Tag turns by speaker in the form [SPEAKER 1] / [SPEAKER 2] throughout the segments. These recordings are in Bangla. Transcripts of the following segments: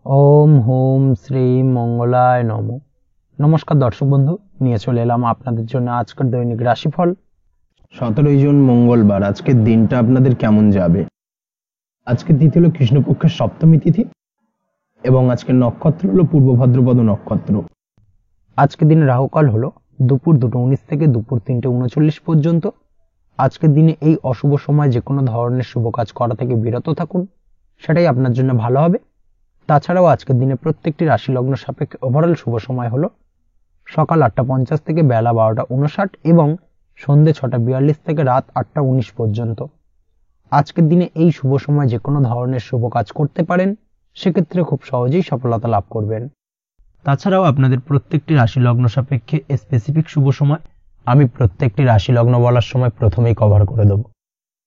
[SPEAKER 1] ওম হোম শ্রী মঙ্গলায় নম। নমস্কার দর্শক বন্ধু, নিয়ে চলে এলাম আপনাদের জন্য আজকের দৈনিক রাশিফল।
[SPEAKER 2] 17 জুন মঙ্গলবার। আজকের দিনটা আপনাদের কেমন যাবে? আজকের তিথি হলো কৃষ্ণপক্ষের সপ্তমী তিথি এবং আজকের নক্ষত্র হলো পূর্ব ভাদ্রপদ নক্ষত্র।
[SPEAKER 1] আজকের দিনে রাহুকাল হলো দুপুর 2:19 থেকে দুপুর 3:39 পর্যন্ত। আজকের দিনে এই অশুভ সময় যে কোনো ধরনের শুভ কাজ করা থেকে বিরত থাকুন, সেটাই আপনার জন্য ভালো হবে। তাছাড়াও আজকের দিনে প্রত্যেকটি রাশি লগ্ন সাপেক্ষে ওভারঅল শুভ সময় হলো সকাল 8:50 থেকে বেলা 12:59 এবং সন্ধ্যে 6:42 থেকে রাত 8:19 পর্যন্ত। আজকের দিনে এই শুভ সময় যে কোনো ধরনের শুভ কাজ করতে পারেন, সেক্ষেত্রে খুব সহজেই সফলতা লাভ করবেন। তাছাড়াও আপনাদের প্রত্যেকটি রাশি লগ্ন সাপেক্ষে স্পেসিফিক শুভ সময় আমি প্রত্যেকটি রাশি লগ্ন বলার সময় প্রথমেই কভার করে দেব।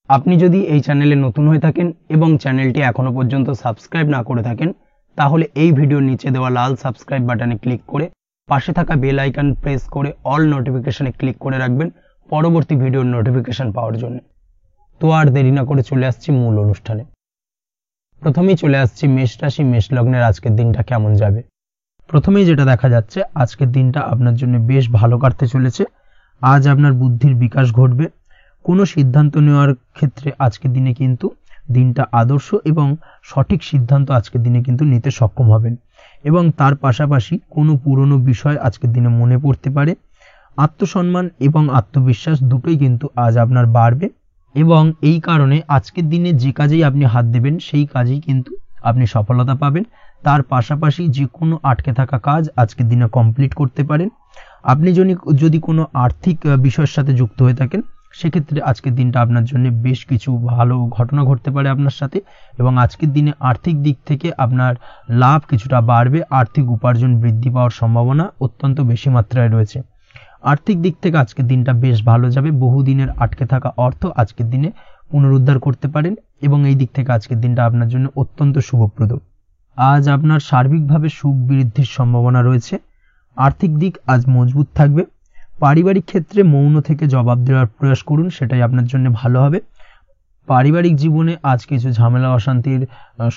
[SPEAKER 1] আপনি যদি এই চ্যানেলে নতুন হয়ে থাকেন এবং চ্যানেলটি এখনো পর্যন্ত সাবস্ক্রাইব না করে থাকেন, তাহলে এই ভিডিওর নিচে দেওয়া লাল সাবস্ক্রাইব বাটনে ক্লিক করে পাশে থাকা বেল আইকন প্রেস করে অল নোটিফিকেশনে ক্লিক করে রাখবেন পরবর্তী ভিডিওর নোটিফিকেশন পাওয়ার জন্য। তো আর দেরি না করে চলে আসছি মূল অনুষ্ঠানে। প্রথমেই চলে আসছি মেষ রাশি মেষ লগ্নের আজকের দিনটা কেমন যাবে। প্রথমেই যেটা দেখা যাচ্ছে, আজকের দিনটা আপনার জন্য বেশ ভালো কাটতে চলেছে। আজ আপনার বুদ্ধির বিকাশ ঘটবে। কোনো সিদ্ধান্ত নেওয়ার ক্ষেত্রে আজকের দিনে কিন্তু দিনটা আদর্শ এবং সঠিক সিদ্ধান্ত আজকের দিনে কিন্তু নিতে সক্ষম হবেন এবং তার পাশাপাশি কোনো পুরনো বিষয় আজকের দিনে মনে পড়তে পারে। আত্মসম্মান এবং আত্মবিশ্বাস দুটোই কিন্তু আজ আপনার বাড়বে এবং এই কারণে আজকের দিনে যে কাজেই আপনি হাত দেবেন সেই কাজেই কিন্তু আপনি সফলতা পাবেন। তার পাশাপাশি যে কোনো আটকে থাকা কাজ আজকের দিনে কমপ্লিট করতে পারেন। আপনি যদি কোনো আর্থিক বিষয়ের সাথে যুক্ত হয়ে থাকেন, সেক্ষেত্রে আজকের দিনটা আপনার জন্য বেশ কিছু ভালো ঘটনা ঘটতে পারে আপনার সাথে এবং আজকের দিনে আর্থিক দিক থেকে আপনার লাভ কিছুটা বাড়বে। আর্থিক উপার্জন বৃদ্ধি পাওয়ার সম্ভাবনা অত্যন্ত বেশি মাত্রায় রয়েছে। আর্থিক দিক থেকে আজকের দিনটা বেশ ভালো যাবে। বহুদিনের আটকে থাকা অর্থ আজকের দিনে পুনরুদ্ধার করতে পারেন এবং এই দিক থেকে আজকের দিনটা আপনার জন্য অত্যন্ত শুভপ্রদ। আজ আপনার সার্বিকভাবে সুখ বৃদ্ধির সম্ভাবনা রয়েছে। আর্থিক দিক আজ মজবুত থাকবে। পারিবারিক ক্ষেত্রে মৌন থেকে জবাব দেওয়ার প্রয়াস করুন, সেটাই আপনার জন্য ভালো হবে। পারিবারিক জীবনে আজ কিছু ঝামেলা অশান্তির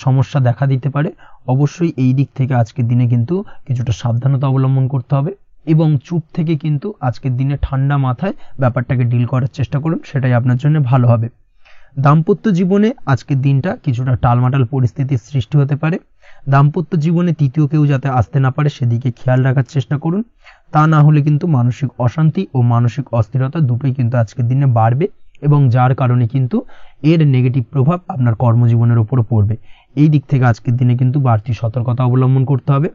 [SPEAKER 1] সমস্যা দেখা দিতে পারে। অবশ্যই এই দিক থেকে আজকের দিনে কিন্তু কিছুটা সাবধানতা অবলম্বন করতে হবে এবং চুপ থেকে কিন্তু আজকের দিনে ঠান্ডা মাথায় ব্যাপারটাকে ডিল করার চেষ্টা করুন, সেটাই আপনার জন্য ভালো হবে। দাম্পত্য জীবনে আজকের দিনটা কিছুটা টালমাটাল পরিস্থিতির সৃষ্টি হতে পারে। দাম্পত্য জীবনে তৃতীয় কেউ যাতে আসতে না পারে সেদিকে খেয়াল রাখার চেষ্টা করুন। তা না হলে কিন্তু মানসিক অশান্তি ও মানসিক অস্থিরতা দুটোই কিন্তু আজকের দিনে বাড়বে এবং যার কারণে কিন্তু এর নেগেটিভ প্রভাব আপনার কর্মজীবনের উপর পড়বে। এই দিক থেকে আজকের দিনে কিন্তু বাড়তি সতর্কতা অবলম্বন করতে হবে।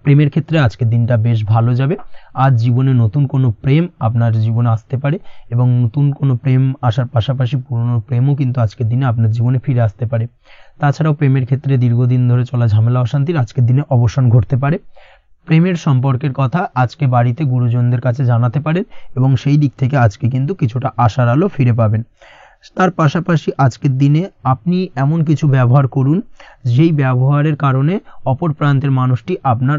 [SPEAKER 1] প্রেমের ক্ষেত্রে আজকের দিনটা বেশ ভালো যাবে। আজ জীবনে নতুন কোনো প্রেম আপনার জীবনে আসতে পারে এবং নতুন কোনো প্রেম আসার পাশাপাশি পুরনো প্রেমও কিন্তু আজকের দিনে আপনার জীবনে ফিরে আসতে পারে। তাছাড়াও প্রেমের ক্ষেত্রে দীর্ঘদিন ধরে চলা ঝামেলা অশান্তির আজকের দিনে অবসান ঘটতে পারে। প্রেমের সম্পর্কের কথা আজকে বাড়িতে গুরুজনদের কাছে জানাতে পারেন এবং সেই দিক থেকে আজকে কিন্তু কিছুটা আশার আলো ফিরে পাবেন। তার পাশাপাশি আজকের দিনে আপনি এমন কিছু ব্যবহার করুন যেই ব্যবহারের কারণে অপর প্রান্তের মানুষটি আপনার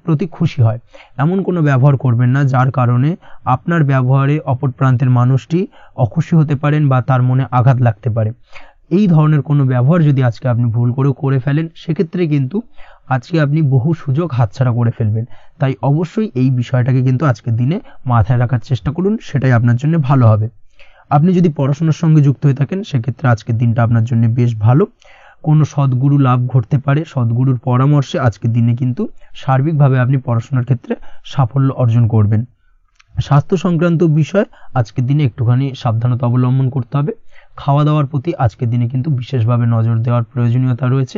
[SPEAKER 1] প্রতি খুশি হয়। এমন কোনো ব্যবহার করবেন না যার কারণে আপনার ব্যবহারে অপর প্রান্তের মানুষটি অখুশি হতে পারেন বা তার মনে আঘাত লাগতে পারে। এই ধরনের কোনো ব্যবহার যদি আজকে আপনি ভুল করে ফেলেন, সেক্ষেত্রে কিন্তু আজকে আপনি বহু সুযোগ হাতছাড়া করে ফেলবেন। তাই অবশ্যই এই বিষয়টাকে কিন্তু আজকের দিনে মাথায় রাখার চেষ্টা করুন, সেটাই আপনার জন্য ভালো হবে। আপনি যদি পড়াশোনার সঙ্গে যুক্ত হয়ে থাকেন, সেক্ষেত্রে আজকের দিনটা আপনার জন্য বেশ ভালো। কোনো সদ্গুরু লাভ ঘটতে পারে। সদ্গুরুর পরামর্শে আজকের দিনে কিন্তু সার্বিকভাবে আপনি পড়াশোনার ক্ষেত্রে সাফল্য অর্জন করবেন। স্বাস্থ্য সংক্রান্ত বিষয় আজকের দিনে একটুখানি সাবধানতা অবলম্বন করতে হবে। খাওয়া দাওয়ার প্রতি আজকের দিনে কিন্তু বিশেষভাবে নজর দেওয়ার প্রয়োজনীয়তা রয়েছে।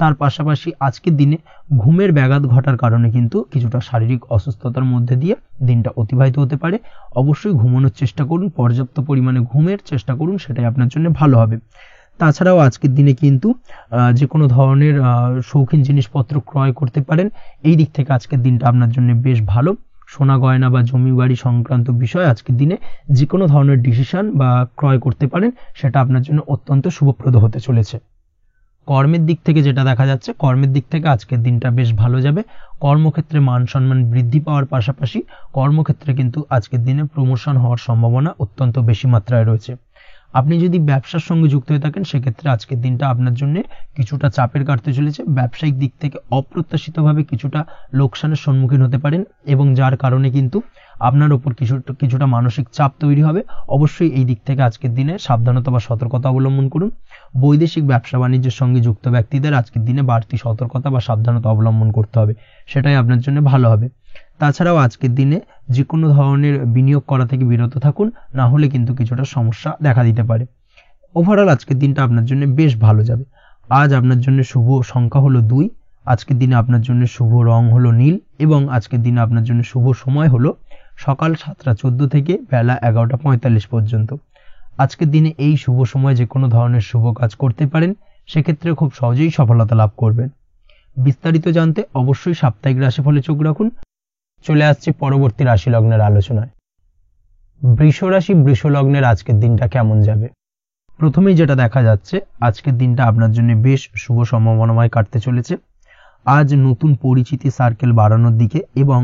[SPEAKER 1] তার পাশাপাশি আজকের দিনে ঘুমের ব্যাঘাত ঘটার কারণে কিন্তু কিছুটা শারীরিক অসুস্থতার মধ্যে দিয়ে দিনটা অতিবাহিত হতে পারে। অবশ্যই ঘুমানোর চেষ্টা করুন, পর্যাপ্ত পরিমাণে ঘুমের চেষ্টা করুন, সেটাই আপনার জন্য ভালো হবে। তাছাড়াও আজকের দিনে কিন্তু যে কোনো ধরনের শৌখিন জিনিসপত্র ক্রয় করতে পারেন। এই দিক থেকে আজকের দিনটা আপনার জন্য বেশ ভালো। সোনা গয়না বা জমি বাড়ি সংক্রান্ত বিষয় আজকের দিনে যে কোনো ধরনের ডিসিশন বা ক্রয় করতে পারেন, সেটা আপনার জন্য অত্যন্ত শুভপ্রদ হতে চলেছে। কর্মের দিক থেকে যেটা দেখা যাচ্ছে, কর্মের দিক থেকে আজকের দিনটা বেশ ভালো যাবে। কর্মক্ষেত্রে মান সম্মান বৃদ্ধি পাওয়ার পাশাপাশি কর্মক্ষেত্রে কিন্তু আজকের দিনে প্রমোশন হওয়ার সম্ভাবনা অত্যন্ত বেশি মাত্রায় রয়েছে। আপনি যদি ব্যবসার সঙ্গে যুক্ত হয়ে থাকেন সেক্ষেত্রে আজকের দিনটা আপনার জন্য কিছুটা চাপের কাটতে চলেছে। ব্যবসায়িক দিক থেকে অপ্রত্যাশিতভাবে কিছুটা লোকসানের সম্মুখীন হতে পারেন এবং যার কারণে কিন্তু আপনার উপর কিছুটা মানসিক চাপ তৈরি হবে। অবশ্যই এই দিক থেকে আজকের দিনে সাবধানতা বা সতর্কতা অবলম্বন করুন। বৈদেশিক ব্যবসা বাণিজ্যের সঙ্গে যুক্ত ব্যক্তিদের আজকের দিনে বাড়তি সতর্কতা বা সাবধানতা অবলম্বন করতে হবে, সেটাই আপনার জন্য ভালো হবে। তাছাড়াও আজকের দিনে যে কোনো ধরনের বিনিয়োগ করা থেকে বিরত থাকুন, না হলে কিন্তু কিছুটা সমস্যা দেখা দিতে পারে। ওভারঅল আজকের দিনটা আপনার জন্য বেশ ভালো যাবে। আজ আপনার জন্য শুভ সংখ্যা হলো 2, আজকের দিনে আপনার জন্য শুভ রং হলো নীল এবং আজকের দিনে আপনার জন্য শুভ সময় হলো সকাল 7:14 থেকে বেলা 11:45 পর্যন্ত। আজকের দিনে এই শুভ সময় যে কোনো ধরনের শুভ কাজ করতে পারেন, সেক্ষেত্রে খুব সহজেই সফলতা লাভ করবেন। বিস্তারিত জানতে অবশ্যই সাপ্তাহিক রাশিফলে চোখ রাখুন। চলে আসছে পরবর্তী রাশি লগ্নের আলোচনায়। বৃষ রাশি বৃষ লগ্নের আজকের দিনটা কেমন যাবে? প্রথমেই যেটা দেখা যাচ্ছে, আজকের দিনটা আপনার জন্য বেশ শুভ সম্ভাবনাময় কাটতে চলেছে। আজ নতুন পরিচিতি সার্কেল বাড়ানোর দিকে এবং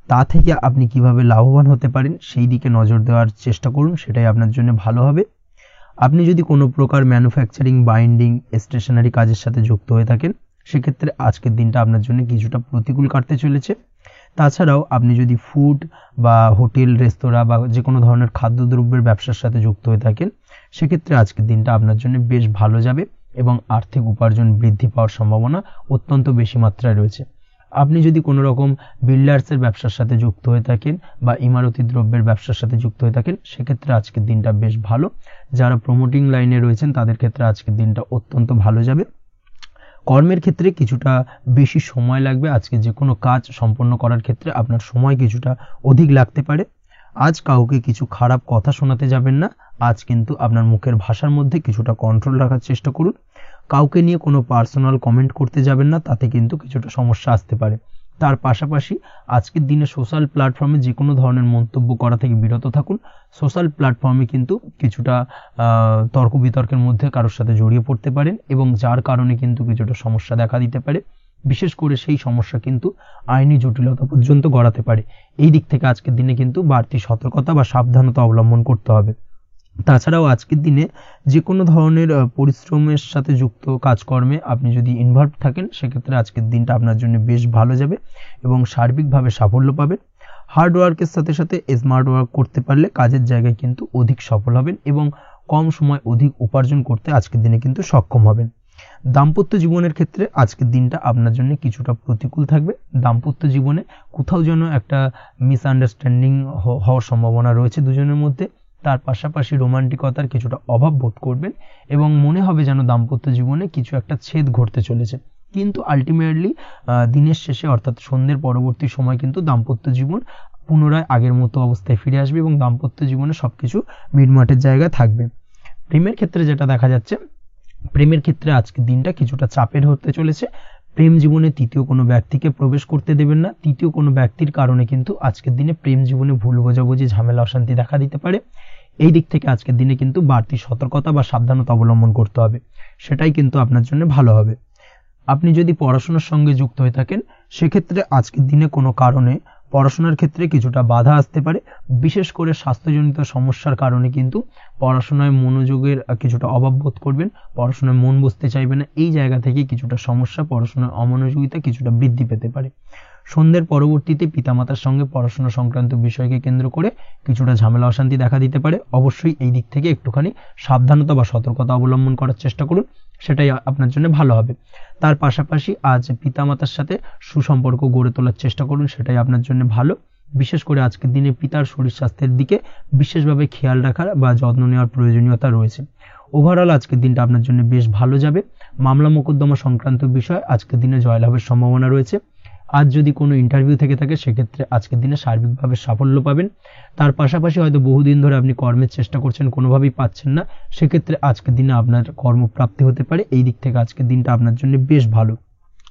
[SPEAKER 1] তা থেকে আপনি কিভাবে লাভবান হতে পারেন সেই দিকে নজর দেওয়ার চেষ্টা করুন, সেটাই আপনার জন্য ভালো হবে। আপনি যদি কোনো প্রকার ম্যানুফ্যাকচারিং, বাইন্ডিং, স্টেশনারি কাজের সাথে যুক্ত হয়ে থাকেন, সেক্ষেত্রে আজকের দিনটা আপনার জন্য কিছুটা প্রতিকূল কাটতে চলেছে। তাছাড়াও আপনি যদি ফুড বা হোটেল, রেস্তোরাঁ বা যে কোনো ধরনের খাদ্যদ্রব্যের ব্যবসার সাথে যুক্ত হয়ে থাকেন, সেক্ষেত্রে আজকের দিনটা আপনার জন্য বেশ ভালো যাবে এবং আর্থিক উপার্জন বৃদ্ধি পাওয়ার সম্ভাবনা অত্যন্ত বেশি মাত্রায় রয়েছে। আপনি যদি কোনো রকম বিল্ডার্সের ব্যবসার সাথে যুক্ত হয়ে থাকেন বা ইমারতি দ্রব্যের ব্যবসার সাথে যুক্ত হয়ে থাকেন, সেক্ষেত্রে আজকের দিনটা বেশ ভালো। যারা প্রমোটিং লাইনে রয়েছেন তাদের ক্ষেত্রে আজকের দিনটা অত্যন্ত ভালো যাবে। কর্মের ক্ষেত্রে কিছুটা বেশি সময় লাগবে। আজকে যে কোনো কাজ সম্পন্ন করার ক্ষেত্রে আপনার সময় কিছুটা অধিক লাগতে পারে। আজ কাউকে কিছু খারাপ কথা শোনাতে যাবেন না। আজ কিন্তু আপনার মুখের ভাষার মধ্যে কিছুটা কন্ট্রোল রাখার চেষ্টা করুন। কাউকে নিয়ে কোনো পার্সোনাল কমেন্ট করতে যাবেন না, তাতে কিন্তু কিছুটা সমস্যা আসতে পারে। তার পাশাপাশি আজকের দিনে সোশ্যাল প্ল্যাটফর্মে যে কোনো ধরনের মন্তব্য করা থেকে বিরত থাকুন। সোশ্যাল প্ল্যাটফর্মে কিন্তু কিছুটা তর্ক বিতর্কের মধ্যে কারোর সাথে জড়িয়ে পড়তে পারেন এবং যার কারণে কিন্তু কিছুটা সমস্যা দেখা দিতে পারে। বিশেষ করে সেই সমস্যা কিন্তু আইনি জটিলতা পর্যন্ত গড়াতে পারে। এই দিক থেকে আজকের দিনে কিন্তু বাড়তি সতর্কতা বা সাবধানতা অবলম্বন করতে হবে। তাছাড়াও আজকের দিনে যে কোনো ধরনের পরিশ্রমের সাথে যুক্ত কাজকর্মে আপনি যদি ইনভলভ থাকেন, সেক্ষেত্রে আজকের দিনটা আপনার জন্য বেশ ভালো যাবে এবং সার্বিকভাবে সাফল্য পাবেন। হার্ড ওয়ার্কের সাথে সাথে স্মার্ট ওয়ার্ক করতে পারলে কাজের জায়গায় কিন্তু অধিক সফল হবেন এবং কম সময় অধিক উপার্জন করতে আজকের দিনে কিন্তু সক্ষম হবেন। দাম্পত্য জীবনের ক্ষেত্রে আজকের দিনটা আপনার জন্য কিছুটা প্রতিকূল থাকবে। দাম্পত্য জীবনে কোথাও যেন একটা মিসআন্ডারস্ট্যান্ডিং হওয়ার সম্ভাবনা রয়েছে দুজনের মধ্যে। তার পাশাপাশি রোমান্টিকতার কিছুটা অভাব বোধ করবেন এবং মনে হবে যেন দাম্পত্য জীবনে কিছু একটা ছেদ ঘটতে চলেছে। কিন্তু আলটিমেটলি দিনের শেষে অর্থাৎ সন্ধ্যের পরবর্তী সময় কিন্তু দাম্পত্য জীবন পুনরায় আগের মতো অবস্থায় ফিরে আসবে এবং দাম্পত্য জীবনে সবকিছু মিটমাটের জায়গায় থাকবে। প্রেমের ক্ষেত্রে যেটা দেখা যাচ্ছে, প্রেমের ক্ষেত্রে আজকের দিনটা কিছুটা চাপের হতে চলেছে। প্রেম জীবনে তৃতীয় কোনো ব্যক্তিকে প্রবেশ করতে দেবেন না। তৃতীয় কোনো ব্যক্তির কারণে কিন্তু আজকের দিনে প্রেম জীবনে ভুল বোঝাবুঝি, ঝামেলা, অশান্তি দেখা দিতে পারে। এই দিক থেকে আজকের দিনে কিন্তু বাড়তি সতর্কতা বা সাবধানতা অবলম্বন করতে হবে, সেটাই কিন্তু আপনার জন্য ভালো হবে। আপনি যদি পড়াশোনার সঙ্গে যুক্ত হয়ে থাকেন, সেক্ষেত্রে আজকের দিনে কোনো কারণে পড়াশোনার ক্ষেত্রে কিছুটা বাধা আসতে পারে। বিশেষ করে স্বাস্থ্যজনিত সমস্যার কারণে কিন্তু পড়াশোনায় মনোযোগের কিছুটা অভাব বোধ করবেন, পড়াশোনায় মন বসতে চাইবে না। এই জায়গা থেকে কিছুটা সমস্যা, পড়াশোনার অমনোযোগিতা কিছুটা বৃদ্ধি পেতে পারে। সন্ধ্যের পরবর্তীতে পিতামাতার সঙ্গে পড়াশোনা সংক্রান্ত বিষয়কে কেন্দ্র করে কিছুটা ঝামেলা, অশান্তি দেখা দিতে পারে। অবশ্যই এই দিক থেকে একটুখানি সাবধানতা বা সতর্কতা অবলম্বন করার চেষ্টা করুন, সেটাই আপনার জন্য ভালো হবে। তার পাশাপাশি আজ পিতামাতার সাথে সুসম্পর্ক গড়ে তোলার চেষ্টা করুন, সেটাই আপনার জন্য ভালো। বিশেষ করে আজকের দিনে পিতার শরীর স্বাস্থ্যের দিকে বিশেষভাবে খেয়াল রাখার বা যত্ন নেওয়ার প্রয়োজনীয়তা রয়েছে। ওভারঅল আজকের দিনটা আপনার জন্য বেশ ভালো যাবে। মামলা মোকদ্দমা সংক্রান্ত বিষয় আজকের দিনে জয়লাভের সম্ভাবনা রয়েছে। আজ যদি কোনো ইন্টারভিউ থেকে থাকে, সেক্ষেত্রে আজকের দিনে সার্বিকভাবে সাফল্য পাবেন। তার পাশাপাশি হয়তো বহুদিন ধরে আপনি কর্মের চেষ্টা করছেন, কোনোভাবেই পাচ্ছেন না, সেক্ষেত্রে আজকের দিনে আপনার কর্মপ্রাপ্তি হতে পারে। এই দিক থেকে আজকের দিনটা আপনার জন্য বেশ ভালো।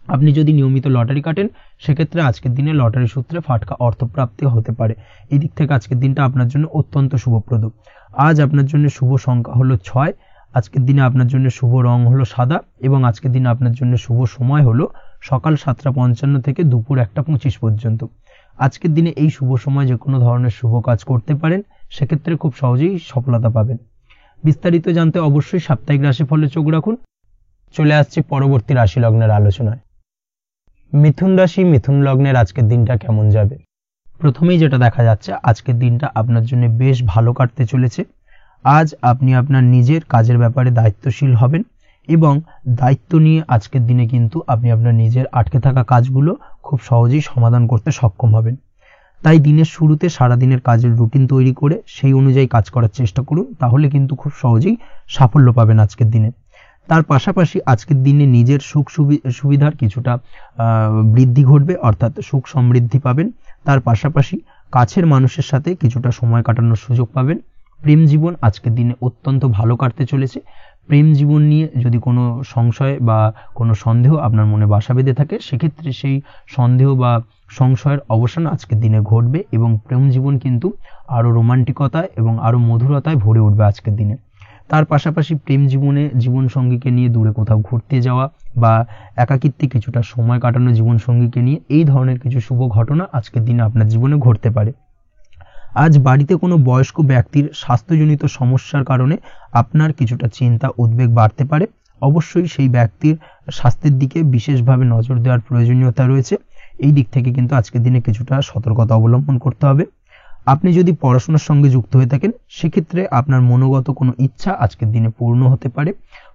[SPEAKER 1] আপনি যদি নিয়মিত লটারি কাটেন, সেক্ষেত্রে আজকের দিনে লটারি সূত্রে ফাটকা অর্থপ্রাপ্তি হতে পারে। এই দিক থেকে আজকের দিনটা আপনার জন্য অত্যন্ত শুভপ্রদ। আজ আপনার জন্য শুভ সংখ্যা হলো 6। আজকের দিনে আপনার জন্য শুভ রং হলো সাদা এবং আজকের দিনে আপনার জন্য শুভ সময় হলো সকাল 7:55 থেকে দুপুর 1:25 পর্যন্ত। আজকের দিনে এই শুভ সময় যে কোনো ধরনের শুভ কাজ করতে পারেন, সেক্ষেত্রে খুব সহজেই সফলতা পাবেন। বিস্তারিত জানতে অবশ্যই সাপ্তাহিক রাশিফলে চোখ রাখুন। চলে আসছি পরবর্তী রাশি লগ্নের আলোচনায়। মিথুন রাশি, মিথুন লগ্নের আজকের দিনটা কেমন যাবে? প্রথমেই যেটা দেখা যাচ্ছে, আজকের দিনটা আপনার জন্য বেশ ভালো কাটতে চলেছে। আজ আপনি আপনার নিজের কাজের ব্যাপারে দায়িত্বশীল হবেন এবং দায়িত্ব নিয়ে আজকের দিনে কিন্তু আপনি আপনার নিজের আটকে থাকা কাজগুলো খুব সহজেই সমাধান করতে সক্ষম হবেন। তাই দিনের শুরুতে সারাদিনের কাজের রুটিন তৈরি করে সেই অনুযায়ী কাজ করার চেষ্টা করুন, তাহলে কিন্তু খুব সহজেই সাফল্য পাবেন আজকের দিনে। তার পাশাপাশি আজকের দিনে নিজের সুখ সুবিধার কিছুটা বৃদ্ধি ঘটবে, অর্থাৎ সুখ সমৃদ্ধি পাবেন। তার পাশাপাশি কাছের মানুষের সাথে কিছুটা সময় কাটানোর সুযোগ পাবেন। প্রেম জীবন আজকের দিনে অত্যন্ত ভালো কাটতে চলেছে। প্রেম জীবন নিয়ে যদি কোনো সংশয় বা কোনো সন্দেহ আপনার মনে বাসা বেঁধে থাকে, সেক্ষেত্রে সেই সন্দেহ বা সংশয়ের অবসান আজকের দিনে ঘটবে এবং প্রেম জীবন কিন্তু আরও রোমান্টিকতায় এবং আরও মধুরতায় ভরে উঠবে আজকের দিনে। তার পাশাপাশি প্রেম জীবনে জীবনসঙ্গীকে নিয়ে দূরে কোথাও ঘুরতে যাওয়া বা একাকিত্বে কিছুটা সময় কাটানো জীবনসঙ্গীকে নিয়ে, এই ধরনের কিছু শুভ ঘটনা আজকের দিনে আপনার জীবনে ঘটতে পারে। আজ বাড়িতে কোনো বয়স্ক ব্যক্তির স্বাস্থ্যজনিত সমস্যার কারণে আপনার কিছুটা চিন্তা উদ্বেগ বাড়তে পারে। অবশ্যই সেই ব্যক্তির স্বাস্থ্যের দিকে বিশেষভাবে নজর দেওয়ার প্রয়োজনীয়তা রয়েছে। এই দিক থেকে কিন্তু আজকের দিনে কিছুটা সতর্কতা অবলম্বন করতে হবে। আপনি যদি পড়াশোনার সঙ্গে যুক্ত হয়ে থাকেন, সেক্ষেত্রে আপনার মনোগত কোনো ইচ্ছা আজকের দিনে পূর্ণ হতে পারে।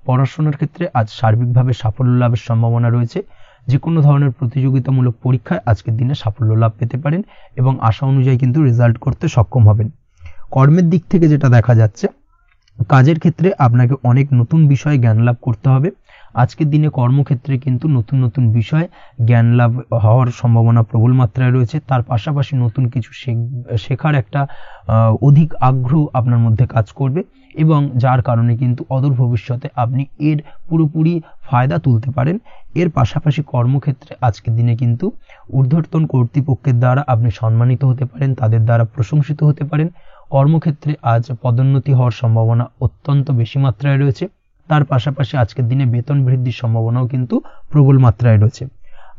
[SPEAKER 1] পড়াশোনার ক্ষেত্রে আজ সার্বিকভাবে সাফল্য লাভের সম্ভাবনা রয়েছে। যে কোনো ধরনের প্রতিযোগিতামূলক পরীক্ষায় আজকের দিনে সাফল্য লাভ পেতে পারেন এবং আশা অনুযায়ী কিন্তু রেজাল্ট করতে সক্ষম হবেন। কর্মের দিক থেকে যেটা দেখা যাচ্ছে, কাজের ক্ষেত্রে আপনাকে অনেক নতুন বিষয়ে জ্ঞান লাভ করতে হবে। আজকের দিনে কর্মক্ষেত্রে কিন্তু নতুন নতুন বিষয় জ্ঞান লাভ হওয়ার সম্ভাবনা প্রবল মাত্রায় রয়েছে। তার পাশাপাশি নতুন কিছু শেখার একটা অধিক আগ্রহ আপনার মধ্যে কাজ করবে এবং যার কারণে কিন্তু অদূর ভবিষ্যতে আপনি এর পুরোপুরি ফায়দা তুলতে পারেন। এর পাশাপাশি কর্মক্ষেত্রে আজকের দিনে কিন্তু ঊর্ধ্বতন কর্তৃপক্ষের দ্বারা আপনি সম্মানিত হতে পারেন, তাদের দ্বারা প্রশংসিত হতে পারেন। কর্মক্ষেত্রে আজ পদোন্নতি হওয়ার সম্ভাবনা অত্যন্ত বেশি মাত্রায় রয়েছে। তার পাশাপাশি আজকের দিনে বেতন বৃদ্ধির সম্ভাবনাও কিন্তু প্রবল মাত্রায় রয়েছে।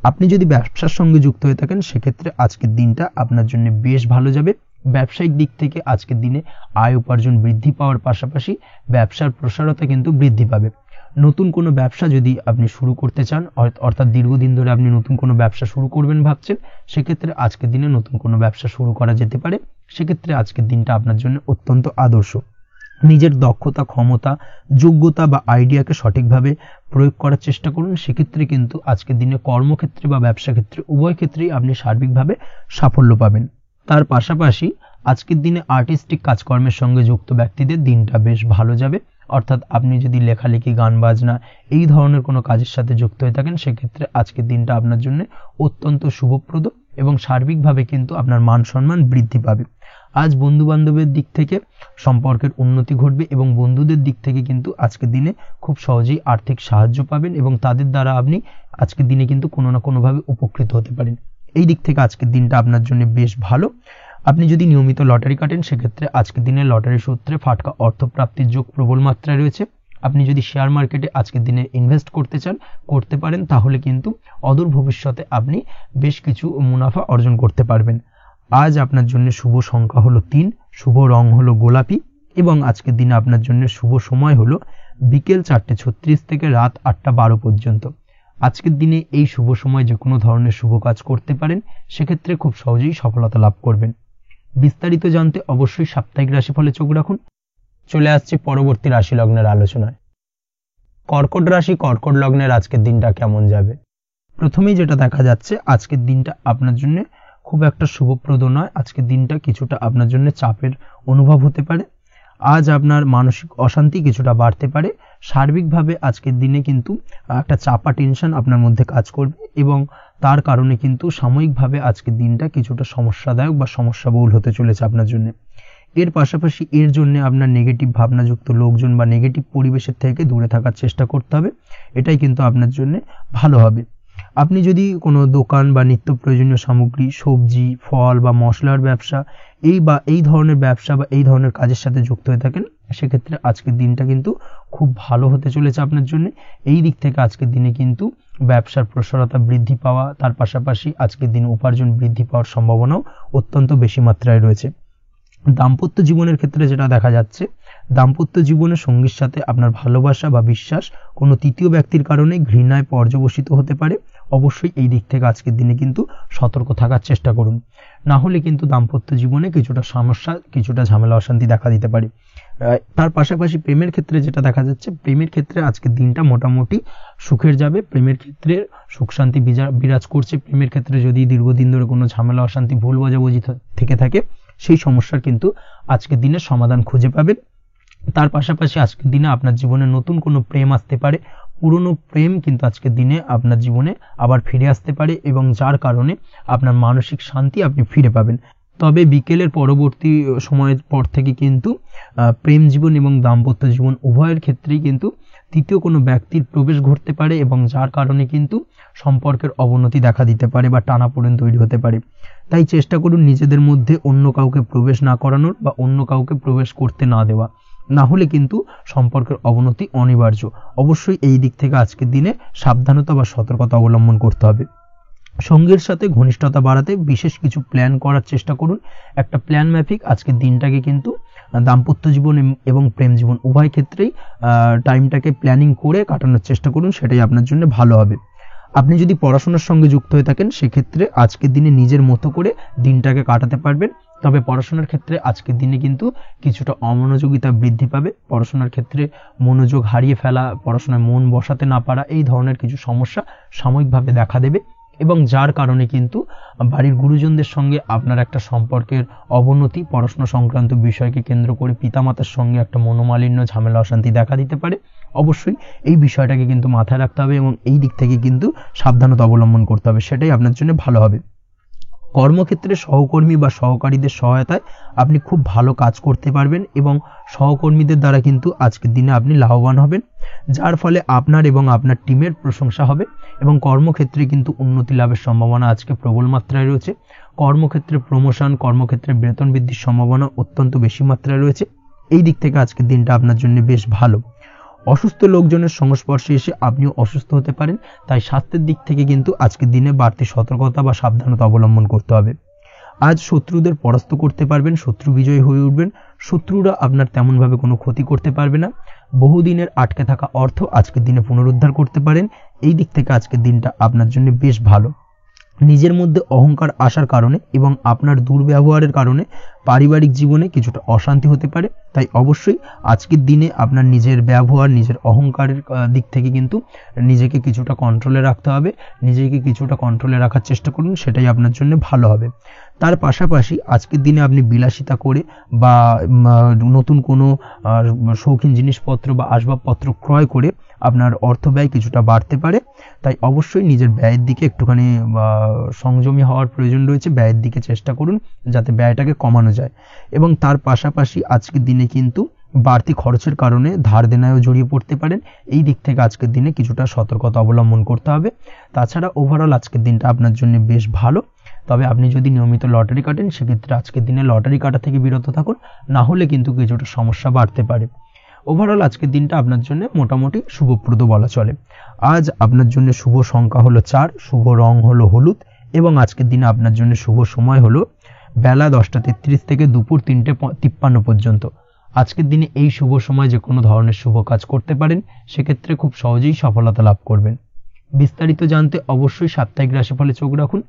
[SPEAKER 1] আপনি যদি ব্যবসার সঙ্গে যুক্ত হয়ে থাকেন, সেক্ষেত্রে আজকের দিনটা আপনার জন্য বেশ ভালো যাবে। ব্যবসায়িক দিক থেকে আজকের দিনে আয় উপার্জন বৃদ্ধি পাওয়ার পাশাপাশি ব্যবসার প্রসারতা কিন্তু বৃদ্ধি পাবে। নতুন কোনো ব্যবসা যদি আপনি শুরু করতে চান, অর্থাৎ দীর্ঘদিন ধরে আপনি নতুন কোনো ব্যবসা শুরু করবেন ভাবছেন, সেক্ষেত্রে আজকের দিনে নতুন কোনো ব্যবসা শুরু করা যেতে পারে। সেক্ষেত্রে আজকের দিনটা আপনার জন্য অত্যন্ত আদর্শ। নিজের দক্ষতা, ক্ষমতা, যোগ্যতা বা আইডিয়াকে সঠিকভাবে প্রয়োগ করার চেষ্টা করুন। সেক্ষেত্রে কিন্তু আজকের দিনে কর্মক্ষেত্রে বা ব্যবসা ক্ষেত্রে উভয় ক্ষেত্রেই আপনি সার্বিকভাবে সাফল্য পাবেন। তার পাশাপাশি আজকের দিনে আর্টিস্টিক কাজকর্মের সঙ্গে যুক্ত ব্যক্তিদের দিনটা বেশ ভালো যাবে। অর্থাৎ আপনি যদি লেখালেখি, গান বাজনা এই ধরনের কোনো কাজের সাথে যুক্ত হয়ে থাকেন, সেক্ষেত্রে আজকের দিনটা আপনার জন্য অত্যন্ত শুভপ্রদ এবং সার্বিকভাবে কিন্তু আপনার মান সম্মান বৃদ্ধি পাবে। আজ বন্ধু বান্ধবের দিক থেকে সম্পর্কের উন্নতি ঘটবে এবং বন্ধুদের দিক থেকে কিন্তু আজকের দিনে খুব সহজেই আর্থিক সাহায্য পাবেন এবং তাদের দ্বারা আপনি আজকের দিনে কিন্তু কোনো না কোনোভাবে উপকৃত হতে পারেন। এই দিক থেকে আজকের দিনটা আপনার জন্য বেশ ভালো। আপনি যদি নিয়মিত লটারি কাটেন, সেক্ষেত্রে আজকের দিনে লটারি সূত্রে ফাটকা অর্থপ্রাপ্তির যোগ প্রবল মাত্রায় রয়েছে। আপনি যদি শেয়ার মার্কেটে আজকের দিনে ইনভেস্ট করতে চান, করতে পারেন, তাহলে কিন্তু অদূর ভবিষ্যতে আপনি বেশ কিছু মুনাফা অর্জন করতে পারবেন। আজ আপনার জন্য শুভ সংখ্যা হলো 3, শুভ রং হলো গোলাপি এবং আজকের দিনে আপনার জন্য শুভ সময় হলো বিকেল 4:36 থেকে রাত 8:12 পর্যন্ত। আজকের দিনে এই শুভ সময় যে কোনো ধরনের শুভ কাজ করতে পারেন, সেক্ষেত্রে খুব সহজেই সফলতা লাভ করবেন। বিস্তারিত জানতে অবশ্যই সাপ্তাহিক রাশিফলে চোখ রাখুন। চলে আসছি পরবর্তী রাশি লগ্নের আলোচনায়। কর্কট রাশি, কর্কট লগ্নের আজকের দিনটা কেমন যাবে? প্রথমেই যেটা দেখা যাচ্ছে, আজকের দিনটা আপনার জন্য খুব একটা শুভপ্রদ নয়। আজকের দিনটা কিছুটা আপনার জন্য চাপের অনুভব হতে পারে। আজ আপনার মানসিক অশান্তি কিছুটা বাড়তে পারে। সার্বিকভাবে আজকের দিনে কিন্তু একটা চাপা টেনশন আপনার মধ্যে কাজ করবে এবং তার কারণে কিন্তু সাময়িকভাবে আজকের দিনটা কিছুটা সমস্যাদায়ক বা সমস্যাবহুল হতে চলেছে আপনার জন্য। এর পাশাপাশি এর জন্য আপনার নেগেটিভ ভাবনাযুক্ত লোকজন বা নেগেটিভ পরিবেশের থেকে দূরে থাকার চেষ্টা করতে হবে। এটাই কিন্তু আপনার জন্য ভালো হবে। আপনি যদি কোনো দোকান বা নিত্য প্রয়োজনীয় সামগ্রী, সবজি, ফল বা মশলার ব্যবসা এই ধরনের ব্যবসা বা এই ধরনের কাজের সাথে যুক্ত হয়ে থাকেন, সেক্ষেত্রে আজকের দিনটা কিন্তু খুব ভালো হতে চলেছে আপনার জন্য। এই দিক থেকে আজকের দিনে কিন্তু ব্যবসার প্রসারতা বৃদ্ধি পাওয়া, তার পাশাপাশি আজকের দিনে উপার্জন বৃদ্ধি পাওয়ার সম্ভাবনাও অত্যন্ত বেশি মাত্রায় রয়েছে। দাম্পত্য জীবনের ক্ষেত্রে যেটা দেখা যাচ্ছে, দাম্পত্য জীবনে সঙ্গীর সাথে আপনার ভালোবাসা বা বিশ্বাস কোনো তৃতীয় ব্যক্তির কারণে ঘৃণায় পর্যবসিত হতে পারে। অবশ্যই এই দিক থেকে আজকের দিনে কিন্তু সতর্ক থাকার চেষ্টা করুন, না হলে কিন্তু দাম্পত্য জীবনে কিছুটা সমস্যা, কিছুটা ঝামেলা অশান্তি দেখা দিতে পারে। তার পাশাপাশি প্রেমের ক্ষেত্রে যেটা দেখা যাচ্ছে, প্রেমের ক্ষেত্রে আজকের দিনটা মোটামুটি সুখের যাবে। প্রেমের ক্ষেত্রে সুখ শান্তি বিরাজ করছে। প্রেমের ক্ষেত্রে যদি দীর্ঘদিন ধরে কোনো ঝামেলা অশান্তি ভুল বোঝাবুঝি থেকে থাকে, সেই সমস্যার কিন্তু আজকের দিনে সমাধান খুঁজে পাবেন। তার পাশাপাশি আজকের দিনে আপনার জীবনে নতুন কোনো প্রেম আসতে পারে। পুরনো প্রেম কিন্তু আজকের দিনে আপনার জীবনে আবার ফিরে আসতে পারে এবং যার কারণে আপনার মানসিক শান্তি আপনি ফিরে পাবেন। তবে বিকেলের পরবর্তী সময়ের পর থেকে কিন্তু প্রেম জীবন এবং দাম্পত্য জীবন উভয়ের ক্ষেত্রেই কিন্তু তৃতীয় কোনো ব্যক্তির প্রবেশ ঘটতে পারে এবং যার কারণে কিন্তু সম্পর্কের অবনতি দেখা দিতে পারে বা টানাপোড়েন তৈরি হতে পারে। তাই চেষ্টা করুন নিজেদের মধ্যে অন্য কাউকে প্রবেশ না করানোর বা অন্য কাউকে প্রবেশ করতে না দেওয়া, না হলে কিন্তু সম্পর্কের অবনতি অনিবার্য। অবশ্যই এই দিক থেকে আজকের দিনে সাবধানতা বা সতর্কতা অবলম্বন করতে হবে। সঙ্গীর সাথে ঘনিষ্ঠতা বাড়াতে বিশেষ কিছু প্ল্যান করার চেষ্টা করুন। একটা প্ল্যান মাফিক আজকের দিনটাকে কিন্তু দাম্পত্য জীবন এবং প্রেম জীবন উভয় ক্ষেত্রেই টাইমটাকে প্ল্যানিং করে কাটানোর চেষ্টা করুন, সেটাই আপনার জন্য ভালো হবে। আপনি যদি পড়াশোনার সঙ্গে যুক্ত হয়ে থাকেন, সেক্ষেত্রে আজকের দিনে নিজের মতো করে দিনটাকে কাটাতে পারবেন। তবে পড়াশোনার ক্ষেত্রে আজকের দিনে কিন্তু কিছুটা অমনোযোগিতা বৃদ্ধি পাবে। পড়াশোনার ক্ষেত্রে মনোযোগ হারিয়ে ফেলা, পড়াশোনায় মন বসাতে না পারা, এই ধরনের কিছু সমস্যা সাময়িকভাবে দেখা দেবে এবং যার কারণে কিন্তু বাড়ির গুরুজনদের সঙ্গে আপনার একটা সম্পর্কের অবনতি, পড়াশোনা সংক্রান্ত বিষয়কে কেন্দ্র করে পিতামাতার সঙ্গে একটা মনোমালিন্য, ঝামেলা অশান্তি দেখা দিতে পারে। অবশ্যই এই বিষয়টাকে কিন্তু মাথায় রাখতে হবে এবং এই দিক থেকে কিন্তু সাবধানতা অবলম্বন করতে হবে, সেটাই আপনার জন্য ভালো হবে। কর্মক্ষেত্রে সহকর্মী বা সহকারীদের সহায়তায় আপনি খুব ভালো কাজ করতে পারবেন এবং সহকর্মীদের দ্বারা কিন্তু আজকের দিনে আপনি লাভবান হবেন, যার ফলে আপনার এবং আপনার টিমের প্রশংসা হবে এবং কর্মক্ষেত্রে কিন্তু উন্নতি লাভের সম্ভাবনা আজকে প্রবল মাত্রায় রয়েছে। কর্মক্ষেত্রে প্রমোশন, কর্মক্ষেত্রে বেতন বৃদ্ধির সম্ভাবনা অত্যন্ত বেশি মাত্রায় রয়েছে। এই দিক থেকে আজকের দিনটা আপনার জন্য বেশ ভালো। অসুস্থ লোকজনের সংস্পর্শে এসে আপনিও অসুস্থ হতে পারেন, তাই স্বাস্থ্যের দিক থেকে কিন্তু আজকের দিনে বাড়তি সতর্কতা বা সাবধানতা অবলম্বন করতে হবে। আজ শত্রুদের পরাস্ত করতে পারবেন, শত্রু বিজয়ী হয়ে উঠবেন। শত্রুরা আপনার তেমনভাবে কোনো ক্ষতি করতে পারবে না। বহুদিনের আটকে থাকা অর্থ আজকের দিনে পুনরুদ্ধার করতে পারেন। এই দিক থেকে আজকের দিনটা আপনার জন্য বেশ ভালো। নিজের মধ্যে অহংকার আসার কারণে এবং আপনার দুর্ব্যবহারের কারণে পারিবারিক জীবনে কিছুটা অশান্তি হতে পারে। তাই অবশ্যই আজকের দিনে আপনার নিজের ব্যবহার, নিজের অহংকারের দিক থেকে কিন্তু নিজেকে কিছুটা কন্ট্রোলে রাখতে হবে। নিজেকে কিছুটা কন্ট্রোলে রাখার চেষ্টা করুন, সেটাই আপনার জন্য ভালো হবে। তার পাশাপাশি আজকের দিনে আপনি বিলাসিতা করে বা নতুন কোনো শৌখিন জিনিসপত্র বা আসবাবপত্র ক্রয় করে আপনার অর্থ ব্যয় কিছুটা বাড়তে পারে। তাই অবশ্যই নিজের ব্যয়ের দিকে একটুখানি সংযমী হওয়ার প্রয়োজন রয়েছে। ব্যয়ের দিকে চেষ্টা করুন যাতে ব্যয়টাকে কমানো যায় এবং তার পাশাপাশি আজকের দিনে কিন্তু বাড়তি খরচের কারণে ধার দেনায়ও জড়িয়ে পড়তে পারেন। এই দিক থেকে আজকের দিনে কিছুটা সতর্কতা অবলম্বন করতে হবে। তাছাড়া ওভারঅল আজকের দিনটা আপনার জন্য বেশ ভালো। তবে আপনি যদি নিয়মিত লটারি কাটেন, সেক্ষেত্রে আজকের দিনে লটারি কাটা থেকে বিরত থাকুন, না হলে কিন্তু কিছুটা সমস্যা বাড়তে পারে। ওভারঅল আজকের দিনটা আপনার জন্য মোটামুটি শুভপ্রদ বলা চলে। আজ আপনার জন্য শুভ সংখ্যা হলো 4, শুভ রং হলো হলুদ এবং আজকের দিনে আপনার জন্য শুভ সময় হলো বেলা 10:33 থেকে দুপুর 3:53 পর্যন্ত। আজকের দিনে এই শুভ সময় যে কোনো ধরনের শুভ কাজ করতে পারেন, সেক্ষেত্রে খুব সহজেই সফলতা লাভ করবেন। বিস্তারিত জানতে অবশ্যই সাপ্তাহিক রাশিফলে চোখ রাখুন।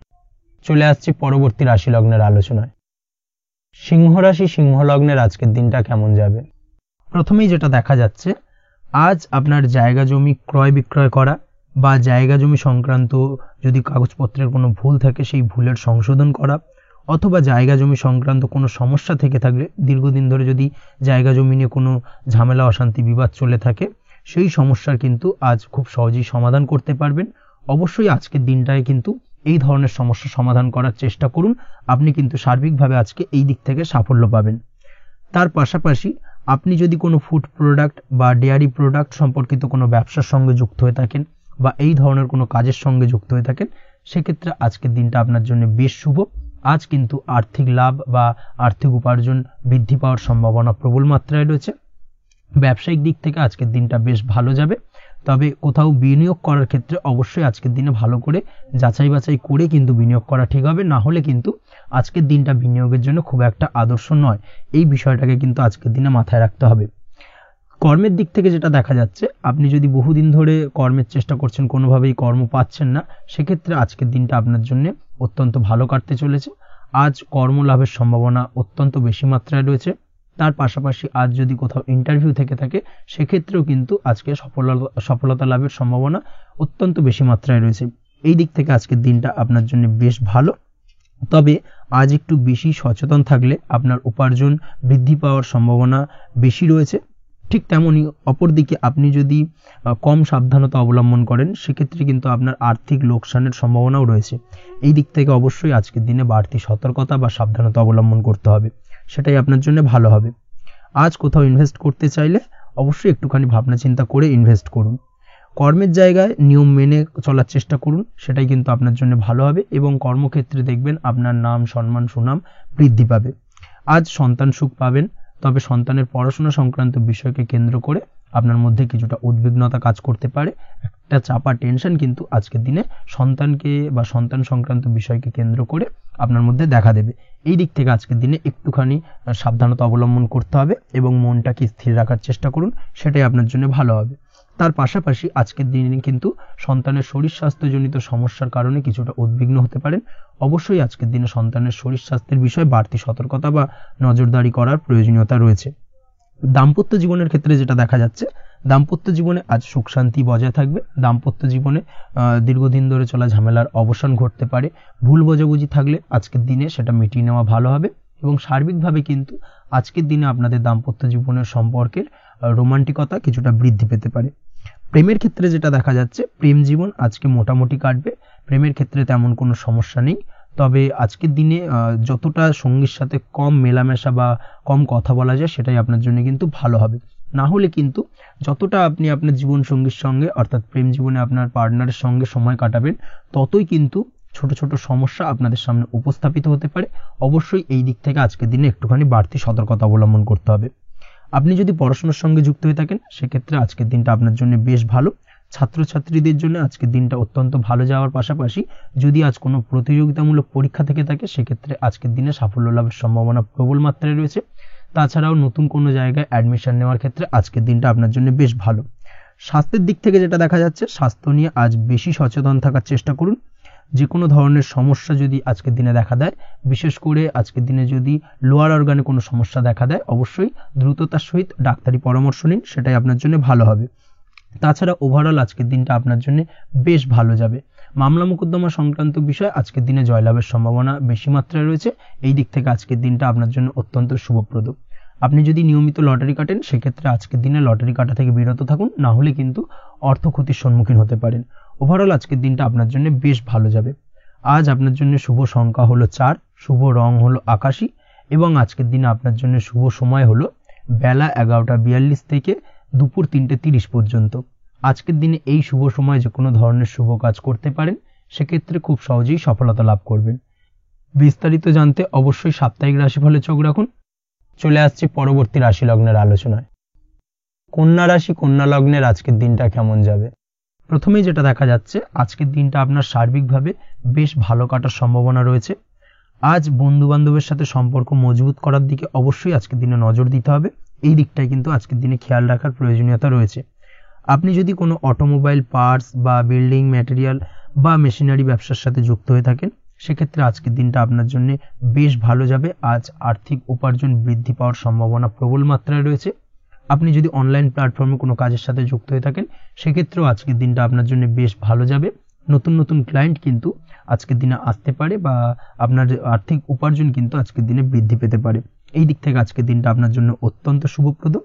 [SPEAKER 1] চলে আসছে পরবর্তী রাশি লগ্নের আলোচনায়। সিংহ রাশি, সিংহ লগ্নের আজকের দিনটা কেমন যাবে? প্রথমেই যেটা দেখা যাচ্ছে, আজ আপনার জায়গা জমি ক্রয় বিক্রয় করা বা জায়গা জমি সংক্রান্ত যদি কাগজপত্রের কোনো ভুল থাকে সেই ভুলের সংশোধন করা, অথবা জায়গা জমি সংক্রান্ত কোনো সমস্যা থেকে থাকলে, দীর্ঘদিন ধরে যদি জায়গা জমি নিয়ে কোনো ঝামেলা অশান্তি বিবাদ চলে থাকে, সেই সমস্যার কিন্তু আজ খুব সহজেই সমাধান করতে পারবেন। অবশ্যই আজকের দিনটায় কিন্তু এই ধরনের সমস্যা সমাধান করার চেষ্টা করুন। আপনি কিন্তু সার্বিকভাবে আজকে এই দিক থেকে সাফল্য পাবেন। তার পাশাপাশি আপনি যদি কোনো ফুড প্রোডাক্ট বা ডেয়ারি প্রোডাক্ট সম্পর্কিত কোনো ব্যবসার সঙ্গে যুক্ত হয়ে থাকেন বা এই ধরনের কোনো কাজের সঙ্গে যুক্ত হয়ে থাকেন, সেক্ষেত্রে আজকের দিনটা আপনার জন্য বেশ শুভ। আজ কিন্তু আর্থিক লাভ বা আর্থিক উপার্জন বৃদ্ধি পাওয়ার সম্ভাবনা প্রবল মাত্রায় রয়েছে। ব্যবসায়িক দিক থেকে আজকের দিনটা বেশ ভালো যাবে। তবে কোথাও বিনিয়োগ করার ক্ষেত্রে অবশ্যই আজকের দিনে ভালো করে যাচাই বাছাই করে কিন্তু বিনিয়োগ করা ঠিক হবে, না হলে কিন্তু আজকের দিনটা বিনিয়োগের জন্য খুব একটা আদর্শ নয়। এই বিষয়টাকে কিন্তু আজকের দিনে মাথায় রাখতে হবে। কর্মের দিক থেকে যেটা দেখা যাচ্ছে, আপনি যদি বহুদিন ধরে কর্মের চেষ্টা করছেন, কোনোভাবেই কর্ম পাচ্ছেন না, সেক্ষেত্রে আজকের দিনটা আপনার জন্য অত্যন্ত ভালো কাটতে চলেছে। আজ কর্মলাভের সম্ভাবনা অত্যন্ত বেশি মাত্রায় রয়েছে। তার পাশাপাশি আজ যদি কোথাও ইন্টারভিউ থেকে থাকে, সেক্ষেত্রেও কিন্তু আজকে সফলতা লাভের সম্ভাবনা অত্যন্ত বেশি মাত্রায় রয়েছে। এই দিক থেকে আজকের দিনটা আপনার জন্য বেশ ভালো। তবে আজ একটু বেশি সচেতন থাকলে আপনার উপার্জন বৃদ্ধি পাওয়ার সম্ভাবনা বেশি রয়েছে। ঠিক তেমনই অপরদিকে আপনি যদি কম সাবধানতা অবলম্বন করেন, সেক্ষেত্রে কিন্তু আপনার আর্থিক লোকসানের সম্ভাবনাও রয়েছে। এই দিক থেকে অবশ্যই আজকের দিনে বাড়তি সতর্কতা বা সাবধানতা অবলম্বন করতে হবে, সেটাই আপনার জন্য ভালো হবে। আজ কোথাও ইনভেস্ট করতে চাইলে অবশ্যই একটুখানি ভাবনা চিন্তা করে ইনভেস্ট করুন। কর্মের জায়গায় নিয়ম মেনে চলার চেষ্টা করুন, সেটাই কিন্তু আপনার জন্য ভালো হবে এবং কর্মক্ষেত্রে দেখবেন আপনার নাম, সম্মান, সুনাম বৃদ্ধি পাবে। আজ সন্তান সুখ পাবেন, তবে সন্তানের পড়াশোনা সংক্রান্ত বিষয়কে কেন্দ্র করে আপনার মধ্যে কিছুটা উদ্বিগ্নতা কাজ করতে পারে। একটা চাপা টেনশন কিন্তু আজকের দিনে সন্তানকে বা সন্তান সংক্রান্ত বিষয়কে কেন্দ্র করে আপনার মধ্যে দেখা দেবে। এই দিক থেকে আজকের দিনে একটুখানি সাবধানতা অবলম্বন করতে হবে এবং মনটাকে স্থির রাখার চেষ্টা করুন, সেটাই আপনার জন্য ভালো হবে। তার পাশাপাশি আজকের দিনে কিন্তু সন্তানের শরীর স্বাস্থ্যজনিত সমস্যার কারণে কিছুটা উদ্বিগ্ন হতে পারেন। অবশ্যই আজকের দিনে সন্তানের শরীর স্বাস্থ্যের বিষয়ে বাড়তি সতর্কতা বা নজরদারি করার প্রয়োজনীয়তা রয়েছে। দাম্পত্য জীবনের ক্ষেত্রে যেটা দেখা যাচ্ছে, দাম্পত্য জীবনে আজ সুখ শান্তি বজায় থাকবে। দাম্পত্য জীবনে দীর্ঘদিন ধরে চলা ঝামেলার অবসান ঘটতে পারে। ভুল বোঝাবুঝি থাকলে আজকের দিনে সেটা মিটিয়ে নেওয়া ভালো হবে এবং সার্বিকভাবে কিন্তু আজকের দিনে আপনাদের দাম্পত্য জীবনের সম্পর্কের রোমান্টিকতা কিছুটা বৃদ্ধি পেতে পারে। প্রেমের ক্ষেত্রে যেটা দেখা যাচ্ছে, প্রেম জীবন আজকে মোটামুটি কাটবে। প্রেমের ক্ষেত্রে তেমন কোনো সমস্যা নেই, তবে আজকের দিনে যতটা সঙ্গীর সাথে কম মেলামেশা বা কম কথা বলা যায়, সেটাই আপনার জন্য কিন্তু ভালো হবে। না হলে কিন্তু যতটা আপনি আপনার জীবন সঙ্গীর সঙ্গে অর্থাৎ প্রেম জীবনে আপনার পার্টনারের সঙ্গে সময় কাটাবেন, ততই কিন্তু ছোট ছোট সমস্যা আপনাদের সামনে উপস্থাপিত হতে পারে। অবশ্যই এই দিক থেকে আজকের দিনে একটুখানি বাড়তি সতর্কতা অবলম্বন করতে হবে। আপনি যদি পড়াশোনার সঙ্গে যুক্ত হয়ে থাকেন, সেক্ষেত্রে আজকের দিনটা আপনার জন্য বেশ ভালো। ছাত্রছাত্রীদের জন্য আজকের দিনটা অত্যন্ত ভালো যাওয়ার পাশাপাশি যদি আজ কোনো প্রতিযোগিতামূলক পরীক্ষা থেকে থাকে, সেক্ষেত্রে আজকের দিনে সাফল্য লাভের সম্ভাবনা প্রবল মাত্রায় রয়েছে। তাছাড়াও নতুন কোনো জায়গায় অ্যাডমিশন নেওয়ার ক্ষেত্রে আজকের দিনটা আপনার জন্য বেশ ভালো। স্বাস্থ্যের দিক থেকে যেটা দেখা যাচ্ছে, স্বাস্থ্য নিয়ে আজ বেশি সচেতন থাকার চেষ্টা করুন। যে কোনো ধরনের সমস্যা যদি আজকের দিনে দেখা দেয়, বিশেষ করে আজকের দিনে যদি লোয়ার অর্গানে কোনো সমস্যা দেখা দেয়, অবশ্যই দ্রুততার সহিত ডাক্তারি পরামর্শ নিন, সেটাই আপনার জন্য ভালো হবে। তাছাড়া ওভারঅল আজকের দিনটা আপনার জন্য বেশ ভালো যাবে। মামলা মোকদ্দমা সংক্রান্ত বিষয় আজকের দিনে জয়লাভের সম্ভাবনা বেশি মাত্রায় রয়েছে। এই দিক থেকে আজকের দিনটা আপনার জন্য অত্যন্ত শুভপ্রদ। আপনি যদি নিয়মিত লটারি কাটেন, সেক্ষেত্রে আজকের দিনে লটারি কাটা থেকে বিরত থাকুন, না হলে কিন্তু অর্থ ক্ষতির সম্মুখীন হতে পারেন। ওভারঅল আজকের দিনটা আপনার জন্য বেশ ভালো যাবে। আজ আপনার জন্য শুভ সংখ্যা হলো 4, শুভ রং হলো আকাশী এবং আজকের দিনে আপনার জন্য শুভ সময় হলো বেলা 11:42 থেকে দুপুর 3:30 পর্যন্ত। আজকের দিনে এই শুভ সময় যে কোনো ধরনের শুভ কাজ করতে পারেন, সেক্ষেত্রে খুব সহজেই সফলতা লাভ করবেন। বিস্তারিত জানতে অবশ্যই সাপ্তাহিক রাশিফলে চোখ রাখুন। চলে আসছি পরবর্তী রাশি লগ্নের আলোচনায়। কন্যা রাশি, কন্যা লগ্নের আজকের দিনটা কেমন যাবে? প্রথমেই যেটা দেখা যাচ্ছে, আজকের দিনটা আপনার সার্বিকভাবে বেশ ভালো কাটার সম্ভাবনা রয়েছে। আজ বন্ধু বান্ধবের সাথে সম্পর্ক মজবুত করার দিকে অবশ্যই আজকের দিনে নজর দিতে হবে। এই দিকটাই কিন্তু আজকের দিনে খেয়াল রাখার প্রয়োজনীয়তা রয়েছে। আপনি যদি কোনো অটোমোবাইল পার্টস বা বিল্ডিং ম্যাটেরিয়াল বা মেশিনারি ব্যবসার সাথে যুক্ত হয়ে থাকেন, সেক্ষেত্রে আজকের দিনটা আপনার জন্য বেশ ভালো যাবে। আজ আর্থিক উপার্জন বৃদ্ধি পাওয়ার সম্ভাবনা প্রবল মাত্রায় রয়েছে। আপনি যদি অনলাইন প্ল্যাটফর্মে কোনো কাজের সাথে যুক্ত হয়ে থাকেন, সেক্ষেত্রেও আজকের দিনটা আপনার জন্য বেশ ভালো যাবে। নতুন নতুন ক্লায়েন্ট কিন্তু আজকের দিনে আসতে পারে বা আপনার আর্থিক উপার্জন কিন্তু আজকের দিনে বৃদ্ধি পেতে পারে। এই দিক থেকে আজকের দিনটা আপনার জন্য অত্যন্ত শুভপ্রদ।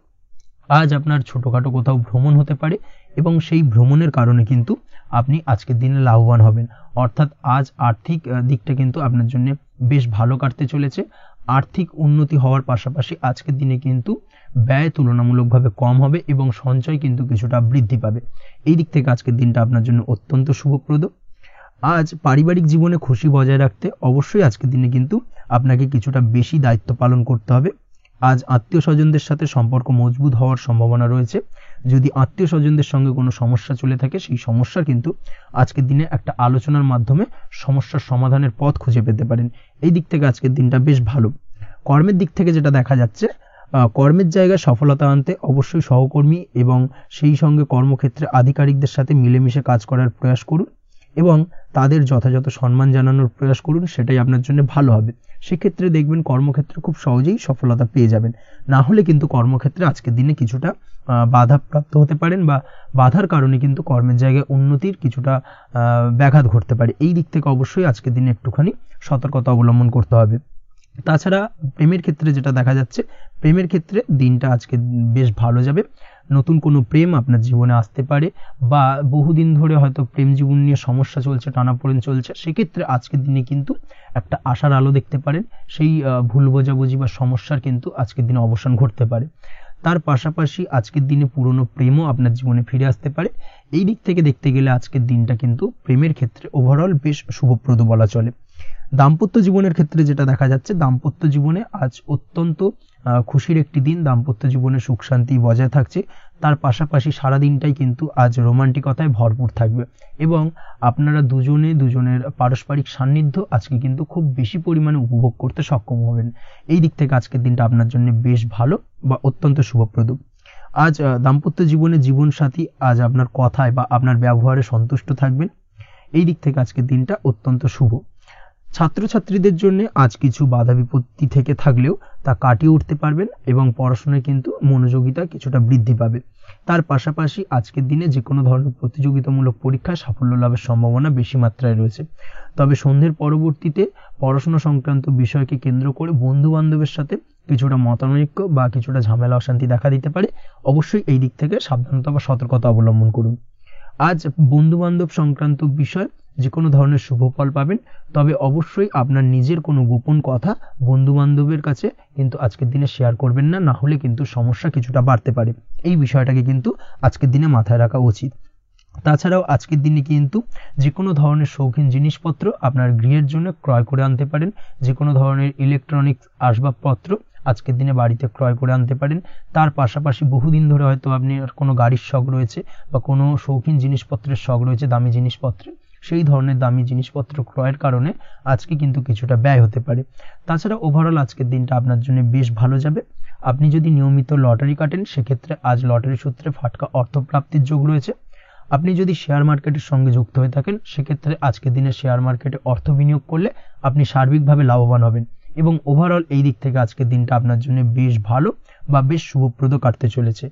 [SPEAKER 1] আজ আপনার ছোটখাটো কোথাও ভ্রমণ হতে পারে এবং সেই ভ্রমণের কারণে কিন্তু আপনি আজকের দিনে লাভবান হবেন। অর্থাৎ আজ আর্থিক দিকটা কিন্তু আপনার জন্য বেশ ভালো কাটতে চলেছে। আর্থিক উন্নতি হওয়ার পাশাপাশি আজকের দিনে কিন্তু ব্যয় তুলনামূলকভাবে কম হবে এবং সঞ্চয় কিন্তু কিছুটা বৃদ্ধি পাবে। এই দিক থেকে আজকের দিনটা আপনার জন্য অত্যন্ত শুভপ্রদ। আজ পারিবারিক জীবনে খুশি বজায় রাখতে অবশ্যই আজকের দিনে কিন্তু আপনাকে কিছুটা বেশি দায়িত্ব পালন করতে হবে। আজ আত্মীয় স্বজনদের সাথে সম্পর্ক মজবুত হওয়ার সম্ভাবনা রয়েছে। যদি আত্মীয় স্বজনদের সঙ্গে কোনো সমস্যা চলে থাকে, সেই সমস্যা কিন্তু আজকের দিনে একটা আলোচনার মাধ্যমে সমস্যার সমাধানের পথ খুঁজে পেতে পারেন। এই দিক থেকে আজকের দিনটা বেশ ভালো। কর্মের দিক থেকে যেটা দেখা যাচ্ছে, কর্মের জায়গায় সফলতা আনতে অবশ্যই সহকর্মী এবং সেই সঙ্গে কর্মক্ষেত্রে আধিকারিকদের সাথে মিলেমিশে কাজ করার প্রয়াস করুন এবং তাদের যথাযথ সম্মান জানানোর প্রয়াস করুন, সেটাই আপনার জন্য ভালো হবে। সেক্ষেত্রে দেখবেন কর্মক্ষেত্রে খুব সহজেই সফলতা পেয়ে যাবেন। না হলে কিন্তু কর্মক্ষেত্রে আজকের দিনে কিছুটা বাধাপ্রাপ্ত হতে পারেন বা বাধার কারণে কিন্তু কর্মের জায়গায় উন্নতির কিছুটা ব্যাঘাত ঘটতে পারে। এই দিক থেকে অবশ্যই আজকের দিনে একটুখানি সতর্কতা অবলম্বন করতে হবে। তাছাড়া প্রেমের ক্ষেত্রে যেটা দেখা যাচ্ছে, প্রেমের ক্ষেত্রে দিনটা আজকে বেশ ভালো যাবে। নতুন কোনো প্রেম আপনার জীবনে আসতে পারে বা বহুদিন ধরে হয়তো প্রেম জীবন নিয়ে সমস্যা চলছে, টানাপোড়েন চলছে, সেক্ষেত্রে আজকের দিনে কিন্তু একটা আশার আলো দেখতে পারেন। সেই ভুল বোঝাবুঝি বা সমস্যার কিন্তু আজকের দিনে অবসান ঘটতে পারে। তার পাশাপাশি আজকের দিনে পুরনো প্রেমও আপনার জীবনে ফিরে আসতে পারে। এই দিক থেকে দেখতে গেলে আজকের দিনটা কিন্তু প্রেমের ক্ষেত্রে ওভারঅল বেশ শুভপ্রদ বলা চলে। দাম্পত্য জীবনের ক্ষেত্রে যেটা দেখা যাচ্ছে, দাম্পত্য জীবনে আজ অত্যন্ত খুশির একটি দিন। দাম্পত্য জীবনে সুখ শান্তি বজায় থাকছে। তার পাশাপাশি সারা দিনটাই কিন্তু আজ রোমান্টিকতায় ভরপুর থাকবে এবং আপনারা দুজনের পারস্পরিক সান্নিধ্য আজকে কিন্তু খুব বেশি পরিমাণে উপভোগ করতে সক্ষম হবেন। এই দিক থেকে আজকের দিনটা আপনার জন্য বেশ ভালো বা অত্যন্ত শুভপ্রদ। আজ দাম্পত্য জীবনে জীবনসাথী আজ আপনার কথায় বা আপনার ব্যবহারে সন্তুষ্ট থাকবেন। এই দিক থেকে আজকের দিনটা অত্যন্ত শুভ। ছাত্রছাত্রীদের জন্য আজ কিছু বাধা বিপত্তি থেকে থাকলেও তা কাটিয়ে উঠতে পারবেন এবং পড়াশোনায় কিন্তু মনোযোগিতা কিছুটা বৃদ্ধি পাবে। তার পাশাপাশি আজকের দিনে যে কোনো ধরনের প্রতিযোগিতামূলক পরীক্ষায় সাফল্য লাভের সম্ভাবনা বেশি মাত্রায় রয়েছে। তবে সন্ধ্যের পরবর্তীতে পড়াশোনা সংক্রান্ত বিষয়কে কেন্দ্র করে বন্ধু বান্ধবের সাথে কিছুটা মতানৈক্য বা কিছুটা ঝামেলা অশান্তি দেখা দিতে পারে। অবশ্যই এই দিক থেকে সাবধানতা বা সতর্কতা অবলম্বন করুন। আজ বন্ধু বান্ধব সংক্রান্ত বিষয় যে কোনো ধরনের শুভ ফল পাবেন, তবে অবশ্যই আপনার নিজের কোনো গোপন কথা বন্ধু বান্ধবের কাছে কিন্তু আজকের দিনে শেয়ার করবেন না, না হলে কিন্তু সমস্যা কিছুটা বাড়তে পারে। এই বিষয়টাকে কিন্তু আজকের দিনে মাথায় রাখা উচিত। তাছাড়াও আজকের দিনে কিন্তু যে কোনো ধরনের শৌখিন জিনিসপত্র আপনার গৃহের জন্য ক্রয় করে আনতে পারেন। যে কোনো ধরনের ইলেকট্রনিক্স আসবাবপত্র আজকের দিনে বাড়িতে ক্রয় করে আনতে পারেন। তার পাশাপাশি বহুদিন ধরে হয়তো আপনি কোনো গাড়ির শখ রয়েছে বা কোনো শৌখিন জিনিসপত্রের শখ রয়েছে, দামি জিনিসপত্রের, সেই ধরনের দামি জিনিসপত্র ক্রয়ের কারণে আজকে কিন্তু কিছুটা ব্যয় হতে পারে। তাছাড়া ওভারঅল আজকের দিনটা আপনার জন্য বেশ ভালো যাবে। আপনি যদি নিয়মিত লটারি কাটেন, সেক্ষেত্রে আজ লটারি সূত্রে ফাটকা অর্থপ্রাপ্তির যোগ রয়েছে। আপনি যদি শেয়ার মার্কেটের সঙ্গে যুক্ত হয়ে থাকেন, সেক্ষেত্রে আজকের দিনে শেয়ার মার্কেটে অর্থ বিনিয়োগ করলে আপনি সার্বিকভাবে লাভবান হবেন এবং ওভারঅল এই দিক থেকে আজকের দিনটা আপনার জন্য বেশ ভালো বা বেশ শুভপ্রদ কাটতে চলেছে।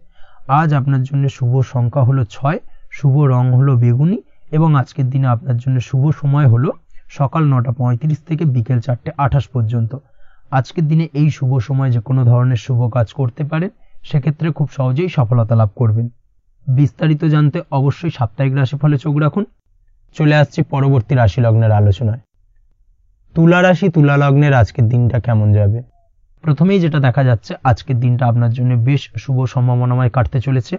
[SPEAKER 1] আজ আপনার জন্য শুভ সংখ্যা হলো 6, শুভ রং হলো বেগুনি এবং আজকের দিনে আপনার জন্য শুভ সময় হলো সকাল 9:35 থেকে বিকেল 4:28 পর্যন্ত। আজকের দিনে এই শুভ সময় যে কোনো ধরনের শুভ কাজ করতে পারেন, সেক্ষেত্রে খুব সহজেই সফলতা লাভ করবেন। বিস্তারিত জানতে অবশ্যই সাপ্তাহিক রাশিফলে চোখ রাখুন। চলে আসছি পরবর্তী রাশি লগ্নের আলোচনায়। তুলা রাশি, তুলা লগ্নের আজকের দিনটা কেমন যাবে? প্রথমেই যেটা দেখা যাচ্ছে, আজকের দিনটা আপনার জন্য বেশ শুভ সম্ভাবনাময় কাটতে চলেছে।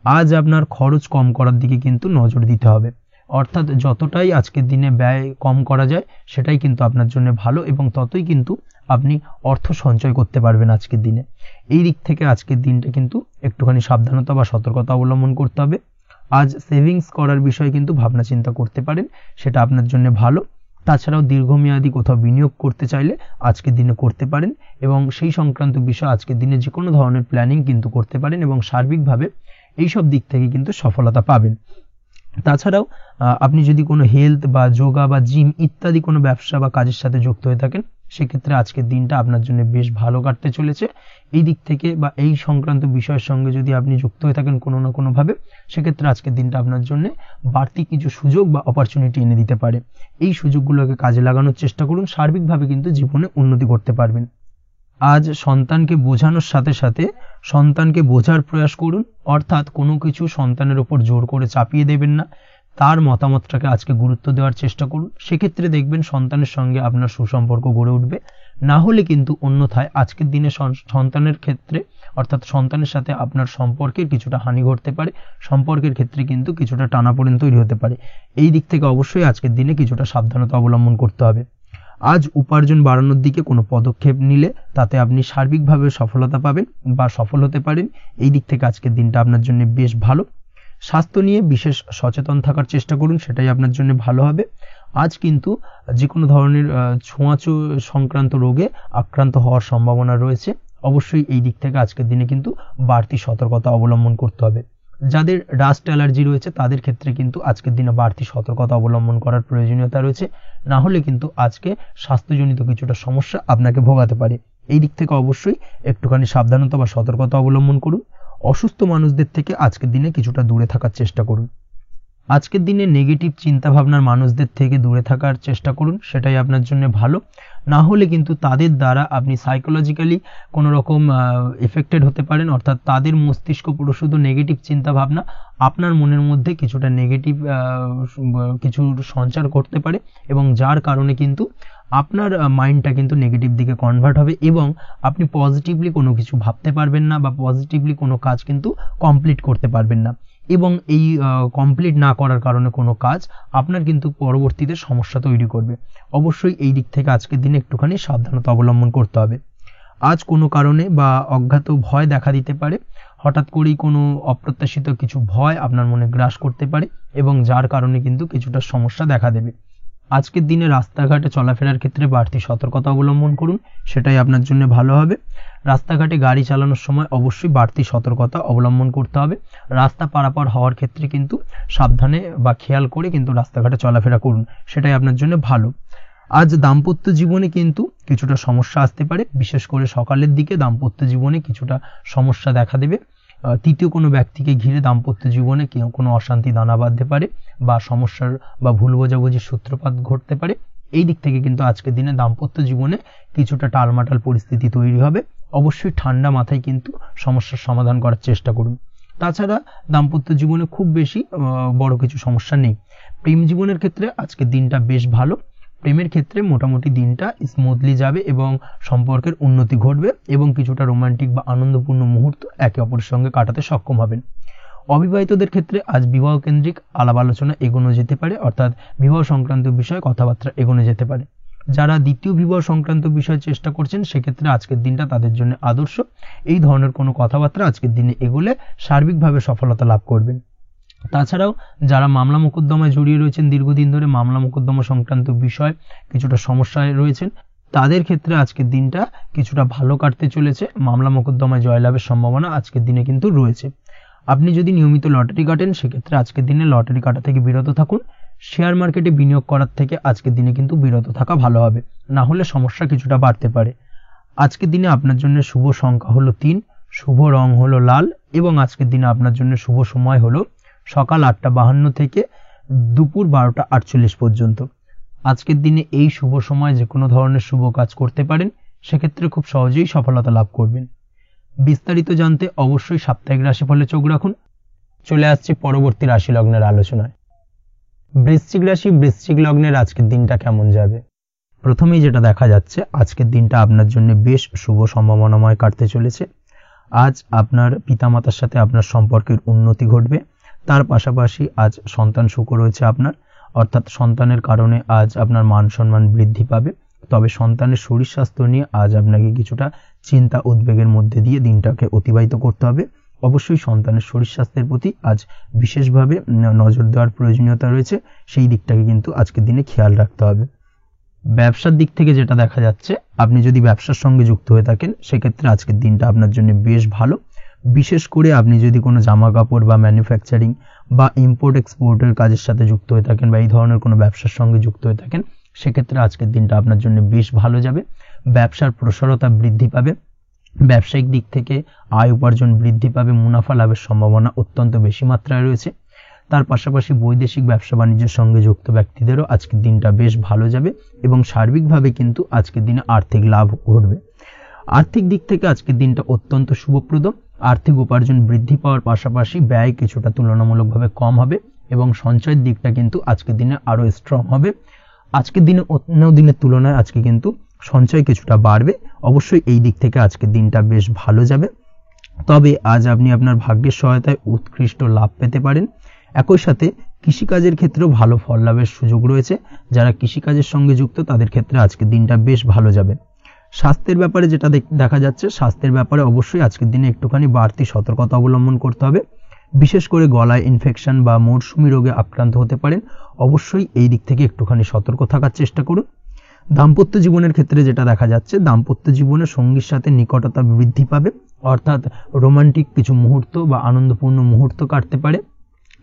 [SPEAKER 1] আজ আপনার খরচ কম করার দিকে কিন্তু নজর দিতে হবে, অর্থাৎ যতটাই আজকের দিনে ব্যয় কম করা যায় সেটাই কিন্তু আপনার জন্য ভালো এবং ততই কিন্তু আপনি অর্থ সঞ্চয় করতে পারবেন আজকের দিনে। এই দিক থেকে আজকের দিনটা কিন্তু একটুখানি সাবধানতা বা সতর্কতা অবলম্বন করতে হবে। আজ সেভিংস করার বিষয়ে কিন্তু ভাবনা চিন্তা করতে পারেন, সেটা আপনার জন্য ভালো। তাছাড়াও দীর্ঘমেয়াদী কোথাও বিনিয়োগ করতে চাইলে আজকের দিনে করতে পারেন এবং সেই সংক্রান্ত বিষয় আজকের দিনে যে কোনো ধরনের প্ল্যানিং কিন্তু করতে পারেন এবং সার্বিকভাবে এইসব দিক থেকে কিন্তু সফলতা পাবেন। তাছাড়াও আপনি যদি কোনো হেলথ বা যোগা বা জিম ইত্যাদি কোনো ব্যবসা বা কাজের সাথে যুক্ত হয়ে থাকেন, সেক্ষেত্রে আজকের দিনটা আপনার জন্য বেশ ভালো কাটতে চলেছে। এই দিক থেকে বা এই সংক্রান্ত বিষয়ের সঙ্গে যদি আপনি যুক্ত হয়ে থাকেন কোনো না কোনোভাবে, সেক্ষেত্রে আজকের দিনটা আপনার জন্য বাড়তি কিছু সুযোগ বা অপরচুনিটি এনে দিতে পারে। এই সুযোগগুলোকে কাজে লাগানোর চেষ্টা করুন, সার্বিকভাবে কিন্তু জীবনে উন্নতি করতে পারবেন। আজ সন্তানকে বোঝানোর সাথে সাথে সন্তানকে বোঝার প্রয়াস করুন, অর্থাৎ কোনো কিছু সন্তানের উপর জোর করে চাপিয়ে দেবেন না, তার মতামতটাকে আজকে গুরুত্ব দেওয়ার চেষ্টা করুন। সেক্ষেত্রে দেখবেন সন্তানের সঙ্গে আপনার সুসম্পর্ক গড়ে উঠবে। না হলে কিন্তু অন্যথায় আজকের দিনে সন্তানের ক্ষেত্রে অর্থাৎ সন্তানের সাথে আপনার সম্পর্কের কিছুটা হানি ঘটতে পারে, সম্পর্কের ক্ষেত্রে কিন্তু কিছুটা টানাপোড়েন তৈরি হতে পারে। এই দিক থেকে অবশ্যই আজকের দিনে কিছুটা সাবধানতা অবলম্বন করতে হবে। আজ উপার্জন বাড়ানোর দিকে কোনো পদক্ষেপ নিলে তাতে আপনি সার্বিকভাবে সফলতা পাবেন বা সফল হতে পারেন। এই দিক থেকে আজকের দিনটা আপনার জন্য বেশ ভালো। স্বাস্থ্য নিয়ে বিশেষ সচেতন থাকার চেষ্টা করুন, সেটাই আপনার জন্য ভালো হবে। আজ কিন্তু যে কোনো ধরনের ছোঁয়াচে সংক্রান্ত রোগে আক্রান্ত হওয়ার সম্ভাবনা রয়েছে। অবশ্যই এই দিক থেকে আজকের দিনে কিন্তু বাড়তি সতর্কতা অবলম্বন করতে হবে। যাদের ডাস্ট অ্যালার্জি রয়েছে তাদের ক্ষেত্রে কিন্তু আজকের দিনে বাড়তি সতর্কতা অবলম্বন করার প্রয়োজনীয়তা রয়েছে, না হলে কিন্তু আজকে স্বাস্থ্যজনিত কিছুটা সমস্যা আপনাকে ভোগাতে পারে। এই দিক থেকে অবশ্যই একটুখানি সাবধানতা বা সতর্কতা অবলম্বন করুন। অসুস্থ মানুষদের থেকে আজকের দিনে কিছুটা দূরে থাকার চেষ্টা করুন। আজকের দিনে নেগেটিভ চিন্তাভাবনার মানুষদের থেকে দূরে থাকার চেষ্টা করুন, সেটাই আপনার জন্য ভালো। না হলে কিন্তু তাদের দ্বারা আপনি সাইকোলজিক্যালি কোনো রকম এফেক্টেড হতে পারেন, অর্থাৎ তাদের মস্তিষ্ক পুরো শুধু নেগেটিভ চিন্তাভাবনা আপনার মনের মধ্যে কিছুটা নেগেটিভ কিছু সঞ্চার করতে পারে, এবং যার কারণে কিন্তু আপনার মাইন্ডটা কিন্তু নেগেটিভ দিকে কনভার্ট হবে এবং আপনি পজিটিভলি কোনো কিছু ভাবতে পারবেন না বা পজিটিভলি কোনো কাজ কিন্তু কমপ্লিট করতে পারবেন না, এবং এই কমপ্লিট না করার কারণে কোনো কাজ আপনার কিন্তু পরবর্তীতে সমস্যা তৈরি করবে। অবশ্যই এই দিক থেকে আজকের দিনে একটুখানি সাবধানতা অবলম্বন করতে হবে। আজ কোনো কারণে বা অজ্ঞাত ভয় দেখা দিতে পারে, হঠাৎ করেই কোনো অপ্রত্যাশিত কিছু ভয় আপনার মনে গ্রাস করতে পারে এবং যার কারণে কিন্তু কিছুটা সমস্যা দেখা দেবে। আজকের দিনে রাস্তাঘাটে চলাফেরার ক্ষেত্রে বাড়তি সতর্কতা অবলম্বন করুন, সেটাই আপনার জন্য ভালো হবে। রাস্তাঘাটে গাড়ি চালানোর সময় অবশ্যই বাড়তি সতর্কতা অবলম্বন করতে হবে। রাস্তা পারাপার হওয়ার ক্ষেত্রে কিন্তু সাবধানে বা খেয়াল করে কিন্তু রাস্তাঘাটে চলাফেরা করুন, সেটাই আপনার জন্য ভালো। আজ দাম্পত্য জীবনে কিন্তু কিছুটা সমস্যা আসতে পারে, বিশেষ করে সকালের দিকে দাম্পত্য জীবনে কিছুটা সমস্যা দেখা দেবে। তৃতীয় কোনো ব্যক্তিকে ঘিরে দাম্পত্য জীবনে কোনো অশান্তি দানা বাঁধতে পারে বা সমস্যার বা ভুল বোঝাবুঝির সূত্রপাত ঘটতে পারে। এই দিক থেকে কিন্তু আজকের দিনে দাম্পত্য জীবনে কিছুটা টালমাটাল পরিস্থিতি তৈরি হবে। অবশ্যই ঠান্ডা মাথায় কিন্তু সমস্যার সমাধান করার চেষ্টা করুন। তাছাড়া দাম্পত্য জীবনে খুব বেশি বড় কিছু সমস্যা নেই। প্রেম জীবনের ক্ষেত্রে আজকের দিনটা বেশ ভালো। প্রেমের ক্ষেত্রে মোটামুটি দিনটা স্মুথলি যাবে এবং সম্পর্কের উন্নতি ঘটবে এবং কিছুটা রোমান্টিক বা আনন্দপূর্ণ মুহূর্ত একে অপরের সঙ্গে কাটাতে সক্ষম হবেন। অবিবাহিতদের ক্ষেত্রে আজ বিবাহ কেন্দ্রিক আলাপ আলোচনা এগোনো যেতে পারে, অর্থাৎ বিবাহ সংক্রান্ত বিষয়ে কথাবার্তা এগোনো যেতে পারে। যারা দ্বিতীয় বিবাহ সংক্রান্ত বিষয়ে চেষ্টা করছেন সেক্ষেত্রে আজকের দিনটা তাদের জন্য আদর্শ। এই ধরনের কোনো কথাবার্তা আজকের দিনে এগোলে সার্বিকভাবে সফলতা লাভ করবেন। তাছাড়াও যারা মামলা মোকদ্দমায় জড়িয়ে রয়েছেন, দীর্ঘদিন ধরে মামলা মোকদ্দমা সংক্রান্ত বিষয় কিছুটা সমস্যায় রয়েছেন, তাদের ক্ষেত্রে আজকের দিনটা কিছুটা ভালো কাটতে চলেছে। মামলা মোকদ্দমায় জয়লাভের সম্ভাবনা আজকের দিনে কিন্তু রয়েছে। আপনি যদি নিয়মিত লটারি কাটেন সেক্ষেত্রে আজকের দিনে লটারি কাটা থেকে বিরত থাকুন। শেয়ার মার্কেটে বিনিয়োগ করার থেকে আজকের দিনে কিন্তু বিরত থাকা ভালো হবে, না হলে সমস্যা কিছুটা বাড়তে পারে। আজকের দিনে আপনার জন্য শুভ সংখ্যা হলো 3, শুভ রং হলো লাল এবং আজকের দিনে আপনার জন্য শুভ সময় হলো সকাল 8:52 থেকে দুপুর 12:48 পর্যন্ত। আজকের দিনে এই শুভ সময় যে কোনো ধরনের শুভ কাজ করতে পারেন, সেক্ষেত্রে খুব সহজেই সফলতা লাভ করবেন। বিস্তারিত জানতে অবশ্যই সাপ্তাহিক রাশিফলে চোখ রাখুন। চলে আসছে পরবর্তী রাশি লগ্নের আলোচনায়। বৃশ্চিক রাশি, বৃশ্চিক লগ্নের আজকের দিনটা কেমন যাবে? প্রথমেই যেটা দেখা যাচ্ছে, আজকের দিনটা আপনার জন্য বেশ শুভ সম্ভাবনাময় কাটতে চলেছে। আজ আপনার পিতামাতার সাথে আপনার সম্পর্কের উন্নতি ঘটবে। তার পাশাপাশি আজ সন্তান সুখ রয়েছে আপনার, অর্থাৎ সন্তানের কারণে আজ আপনার মান সম্মান বৃদ্ধি পাবে। তবে সন্তানের শরীর স্বাস্থ্য নিয়ে আজ আপনাকে কিছুটা চিন্তা উদ্বেগের মধ্যে দিয়ে দিনটাকে অতিবাহিত করতে হবে। অবশ্যই সন্তানের শরীর স্বাস্থ্যের প্রতি আজ বিশেষভাবে নজর দেওয়ার প্রয়োজনীয়তা রয়েছে, সেই দিকটাকে কিন্তু আজকের দিনে খেয়াল রাখতে হবে। ব্যবসার দিক থেকে যেটা দেখা যাচ্ছে, আপনি যদি ব্যবসার সঙ্গে যুক্ত হয়ে থাকেন সেক্ষেত্রে আজকের দিনটা আপনার জন্য বেশ ভালো। বিশেষ করে আপনি যদি কোনো জামা কাপড় বা ম্যানুফ্যাকচারিং বা ইম্পোর্ট এক্সপোর্টের কাজের সাথে যুক্ত হয়ে থাকেন বা এই ধরনের কোনো ব্যবসার সঙ্গে যুক্ত হয়ে থাকেন, সেক্ষেত্রে আজকের দিনটা আপনার জন্য বেশ ভালো যাবে। ব্যবসার প্রসারতা বৃদ্ধি পাবে, ব্যবসায়িক দিক থেকে আয় উপার্জন বৃদ্ধি পাবে, মুনাফা লাভের সম্ভাবনা অত্যন্ত বেশি মাত্রায় রয়েছে। তার পাশাপাশি বৈদেশিক ব্যবসা বাণিজ্যের সঙ্গে যুক্ত ব্যক্তিদেরও আজকের দিনটা বেশ ভালো যাবে এবং সার্বিকভাবে কিন্তু আজকের দিনে আর্থিক লাভ ঘটবে। আর্থিক দিক থেকে আজকের দিনটা অত্যন্ত শুভপ্রদ। আর্থিক উপার্জন বৃদ্ধি পাওয়ার পাশাপাশি ব্যয় কিছুটা তুলনামূলকভাবে কম হবে এবং সঞ্চয়ের দিকটা কিন্তু আজকের দিনে আরো স্ট্রং হবে। আজকের দিনে অন্য দিনের তুলনায় আজকে কিন্তু সঞ্চয় কিছুটা বাড়বে। অবশ্যই এই দিক থেকে আজকের দিনটা বেশ ভালো যাবে। তবে আজ আপনি আপনার ভাগ্যের সহায়তায় উৎকৃষ্ট লাভ পেতে পারেন। একই সাথে কৃষিকাজের ক্ষেত্রেও ভালো ফল লাভের সুযোগ রয়েছে। যারা কৃষিকাজের সঙ্গে যুক্ত তাদের ক্ষেত্রে আজকের দিনটা বেশ ভালো যাবে। স্বাস্থ্যের ব্যাপারে যেটা দেখা যাচ্ছে, স্বাস্থ্যের ব্যাপারে অবশ্যই আজকের দিনে একটুখানি বাড়তি সতর্কতা অবলম্বন করতে হবে। বিশেষ করে গলায় ইনফেকশন বা মৌসুমী রোগে আক্রান্ত হতে পারেন। অবশ্যই এই দিক থেকে একটুখানি সতর্ক থাকার চেষ্টা করুন। দাম্পত্য জীবনের ক্ষেত্রে যেটা দেখা যাচ্ছে, দাম্পত্য জীবনে সঙ্গীর সাথে নিকটতা বৃদ্ধি পাবে, অর্থাৎ রোমান্টিক কিছু মুহূর্ত বা আনন্দপূর্ণ মুহূর্ত কাটতে পারে,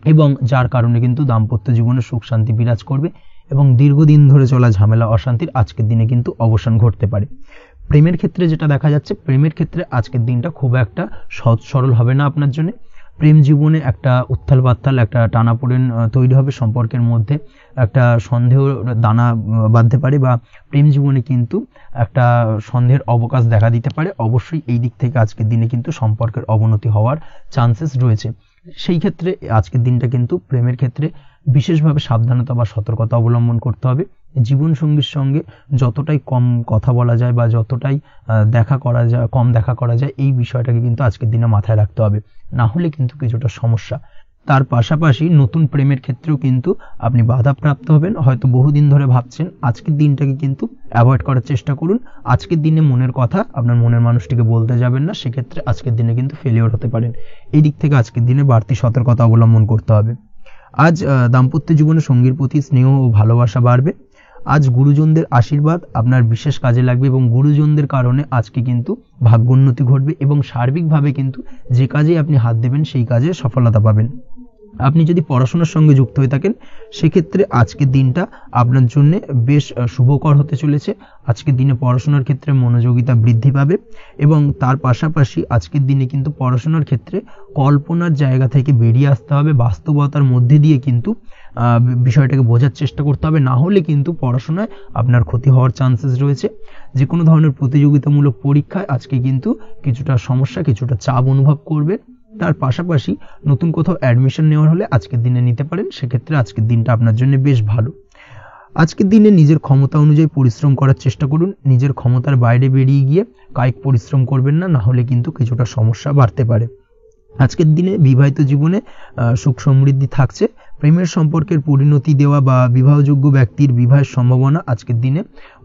[SPEAKER 1] এবং যার কারণে কিন্তু দাম্পত্য জীবনে সুখ শান্তি বিরাজ করবে এবং দীর্ঘদিন ধরে চলা ঝামেলা অশান্তির আজকের দিনে কিন্তু অবসান ঘটতে পারে। প্রেমের ক্ষেত্রে যেটা দেখা যাচ্ছে, প্রেমের ক্ষেত্রে আজকের দিনটা খুব একটা সহজ সরল হবে না আপনার জন্য। প্রেম জীবনে একটা উত্থাল পাত্থাল একটা টানাপোড়েন তৈরি হবে, সম্পর্কের মধ্যে একটা সন্দেহ দানা বাঁধতে পারে, বা প্রেম জীবনে কিন্তু একটা সন্দেহের অবকাশ দেখা দিতে পারে। অবশ্যই এই দিক থেকে আজকের দিনে কিন্তু সম্পর্কের অবনতি হওয়ার চান্সেস রয়েছে। সেই ক্ষেত্রে আজকের দিনটা কিন্তু প্রেমের ক্ষেত্রে বিশেষভাবে সাবধানতা বা সতর্কতা অবলম্বন করতে হবে। জীবন সঙ্গীর সঙ্গে যতটাই কম কথা বলা যায় বা যতটাই কম দেখা করা যায়, এই বিষয়টাকে কিন্তু আজকের দিনে মাথায় রাখতে হবে, না হলে কিন্তু কিছুটা সমস্যা। তার পাশাপাশি নতুন প্রেমের ক্ষেত্রেও কিন্তু আপনি বাধাপ্রাপ্ত হবেন। হয়তো বহুদিন ধরে ভাবছেন, আজকের দিনটাকে কিন্তু অ্যাভয়েড করার চেষ্টা করুন। আজকের দিনে মনের কথা আপনার মনের মানুষটিকে বলতে যাবেন না, সেক্ষেত্রে আজকের দিনে কিন্তু ফেলিওর হতে পারেন। এই দিক থেকে আজকের দিনে বাড়তি সতর্কতা অবলম্বন করতে হবে। আজ দাম্পত্য জীবনে সঙ্গীর প্রতি স্নেহ ও ভালোবাসা বাড়বে। আজ গুরুজনদের আশীর্বাদ আপনার বিশেষ কাজে লাগবে এবং গুরুজনদের কারণে আজকে কিন্তু ভাগ্যোন্নতি ঘটবে এবং সার্বিকভাবে কিন্তু যে কাজে আপনি হাত দেবেন সেই কাজে সফলতা পাবেন। আপনি যদি পড়াশোনার সঙ্গে যুক্ত হয়ে থাকেন, সেক্ষেত্রে আজকের দিনটা আপনার জন্য বেশ শুভকর হতে চলেছে। আজকের দিনে পড়াশোনার ক্ষেত্রে মনোযোগিতা বৃদ্ধি পাবে এবং তার পাশাপাশি আজকের দিনে কিন্তু পড়াশোনার ক্ষেত্রে কল্পনার জায়গা থেকে বেরিয়ে আসতে হবে, বাস্তবতার মধ্যে দিয়ে কিন্তু বিষয়টাকে বোঝার চেষ্টা করতে হবে, না হলে কিন্তু পড়াশোনায় আপনার ক্ষতি হওয়ার চান্সেস রয়েছে। যে কোনো ধরনের প্রতিযোগিতামূলক পরীক্ষায় আজকে কিন্তু কিছুটা সমস্যা, কিছুটা চাপ অনুভব করবে। তার পাশাপাশি নতুন কোথাও অ্যাডমিশন নেওয়ার হলে আজকের দিনে নিতে পারেন, সেক্ষেত্রে আজকের দিনটা আপনার জন্য বেশ ভালো। আজকের দিনে নিজের ক্ষমতা অনুযায়ী পরিশ্রম করার চেষ্টা করুন। নিজের ক্ষমতার বাইরে বেরিয়ে গিয়ে কায়িক পরিশ্রম করবেন না, না হলে কিন্তু কিছুটা সমস্যা বাড়তে পারে। আজকের দিনে বিবাহিত জীবনে সুখ সমৃদ্ধি থাকছে। প্রেমের সম্পর্কের পরিণতি দেওয়া বা বিবাহযোগ্য ব্যক্তির বিবাহের সম্ভাবনা আজকের দিনে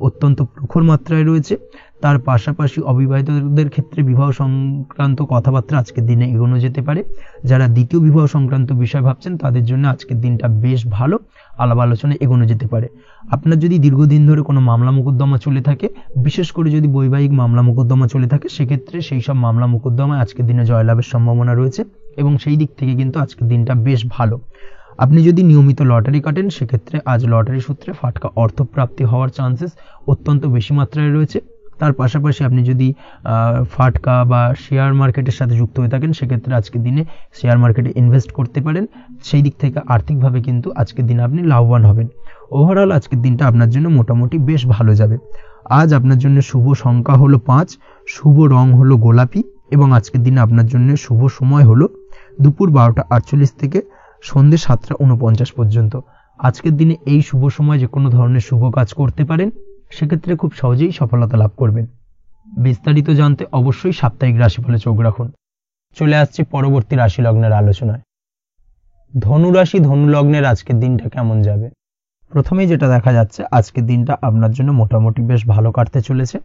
[SPEAKER 1] অত্যন্ত প্রখর মাত্রায় রয়েছে। তার পাশাপাশি অবিবাহিতদের ক্ষেত্রে বিবাহ সংক্রান্ত কথাবার্তা আজকের দিনে এগোনো যেতে পারে। যারা দ্বিতীয় বিবাহ সংক্রান্ত বিষয় ভাবছেন, তাদের জন্য আজকের দিনটা বেশ ভালো, আলাপ আলোচনায় এগোনো যেতে পারে। আপনার যদি দীর্ঘদিন ধরে কোনো মামলা মোকদ্দমা চলে থাকে, বিশেষ করে যদি বৈবাহিক মামলা মোকদ্দমা চলে থাকে, সেক্ষেত্রে সেই সব মামলা মোকদ্দমায় আজকের দিনে জয়লাভের সম্ভাবনা রয়েছে এবং সেই দিক থেকে কিন্তু আজকের দিনটা বেশ ভালো। আপনি যদি নিয়মিত লটারি কাটেন, সেক্ষেত্রে আজ লটারি সূত্রে ফাটকা অর্থপ্রাপ্তি হওয়ার চান্সেস অত্যন্ত বেশি মাত্রায় রয়েছে। তার পাশাপাশি আপনি যদি ফাটকা বা শেয়ার মার্কেটের সাথে যুক্ত হয়ে থাকেন, সেক্ষেত্রে আজকের দিনে শেয়ার মার্কেটে ইনভেস্ট করতে পারেন। সেই দিক থেকে আর্থিকভাবে কিন্তু আজকের দিনে আপনি লাভবান হবেন। ওভারঅল আজকের দিনটা আপনার জন্য মোটামুটি বেশ ভালো যাবে। আজ আপনার জন্য শুভ সংখ্যা হলো 5, শুভ রং হলো গোলাপি এবং আজকের দিনে আপনার জন্য শুভ সময় হলো দুপুর 12:48 থেকে সন্ধ্যে 7:49 পর্যন্ত। আজকের দিনে এই শুভ সময় যে কোনো ধরনের শুভ কাজ করতে পারেন, সেক্ষেত্রে খুব সহজেই সফলতা লাভ করবেন। বিস্তারিত জানতে অবশ্যই সাপ্তাহিক রাশিফলে চোখ রাখুন। চলে আসছে পরবর্তী রাশি লগ্নের আলোচনায়। ধনু রাশি, ধনু লগ্নের আজকের দিনটা কেমন যাবে? প্রথমেই যেটা দেখা যাচ্ছে, আজকের দিনটা আপনার জন্য মোটামুটি বেশ ভালো কাটতে চলেছে।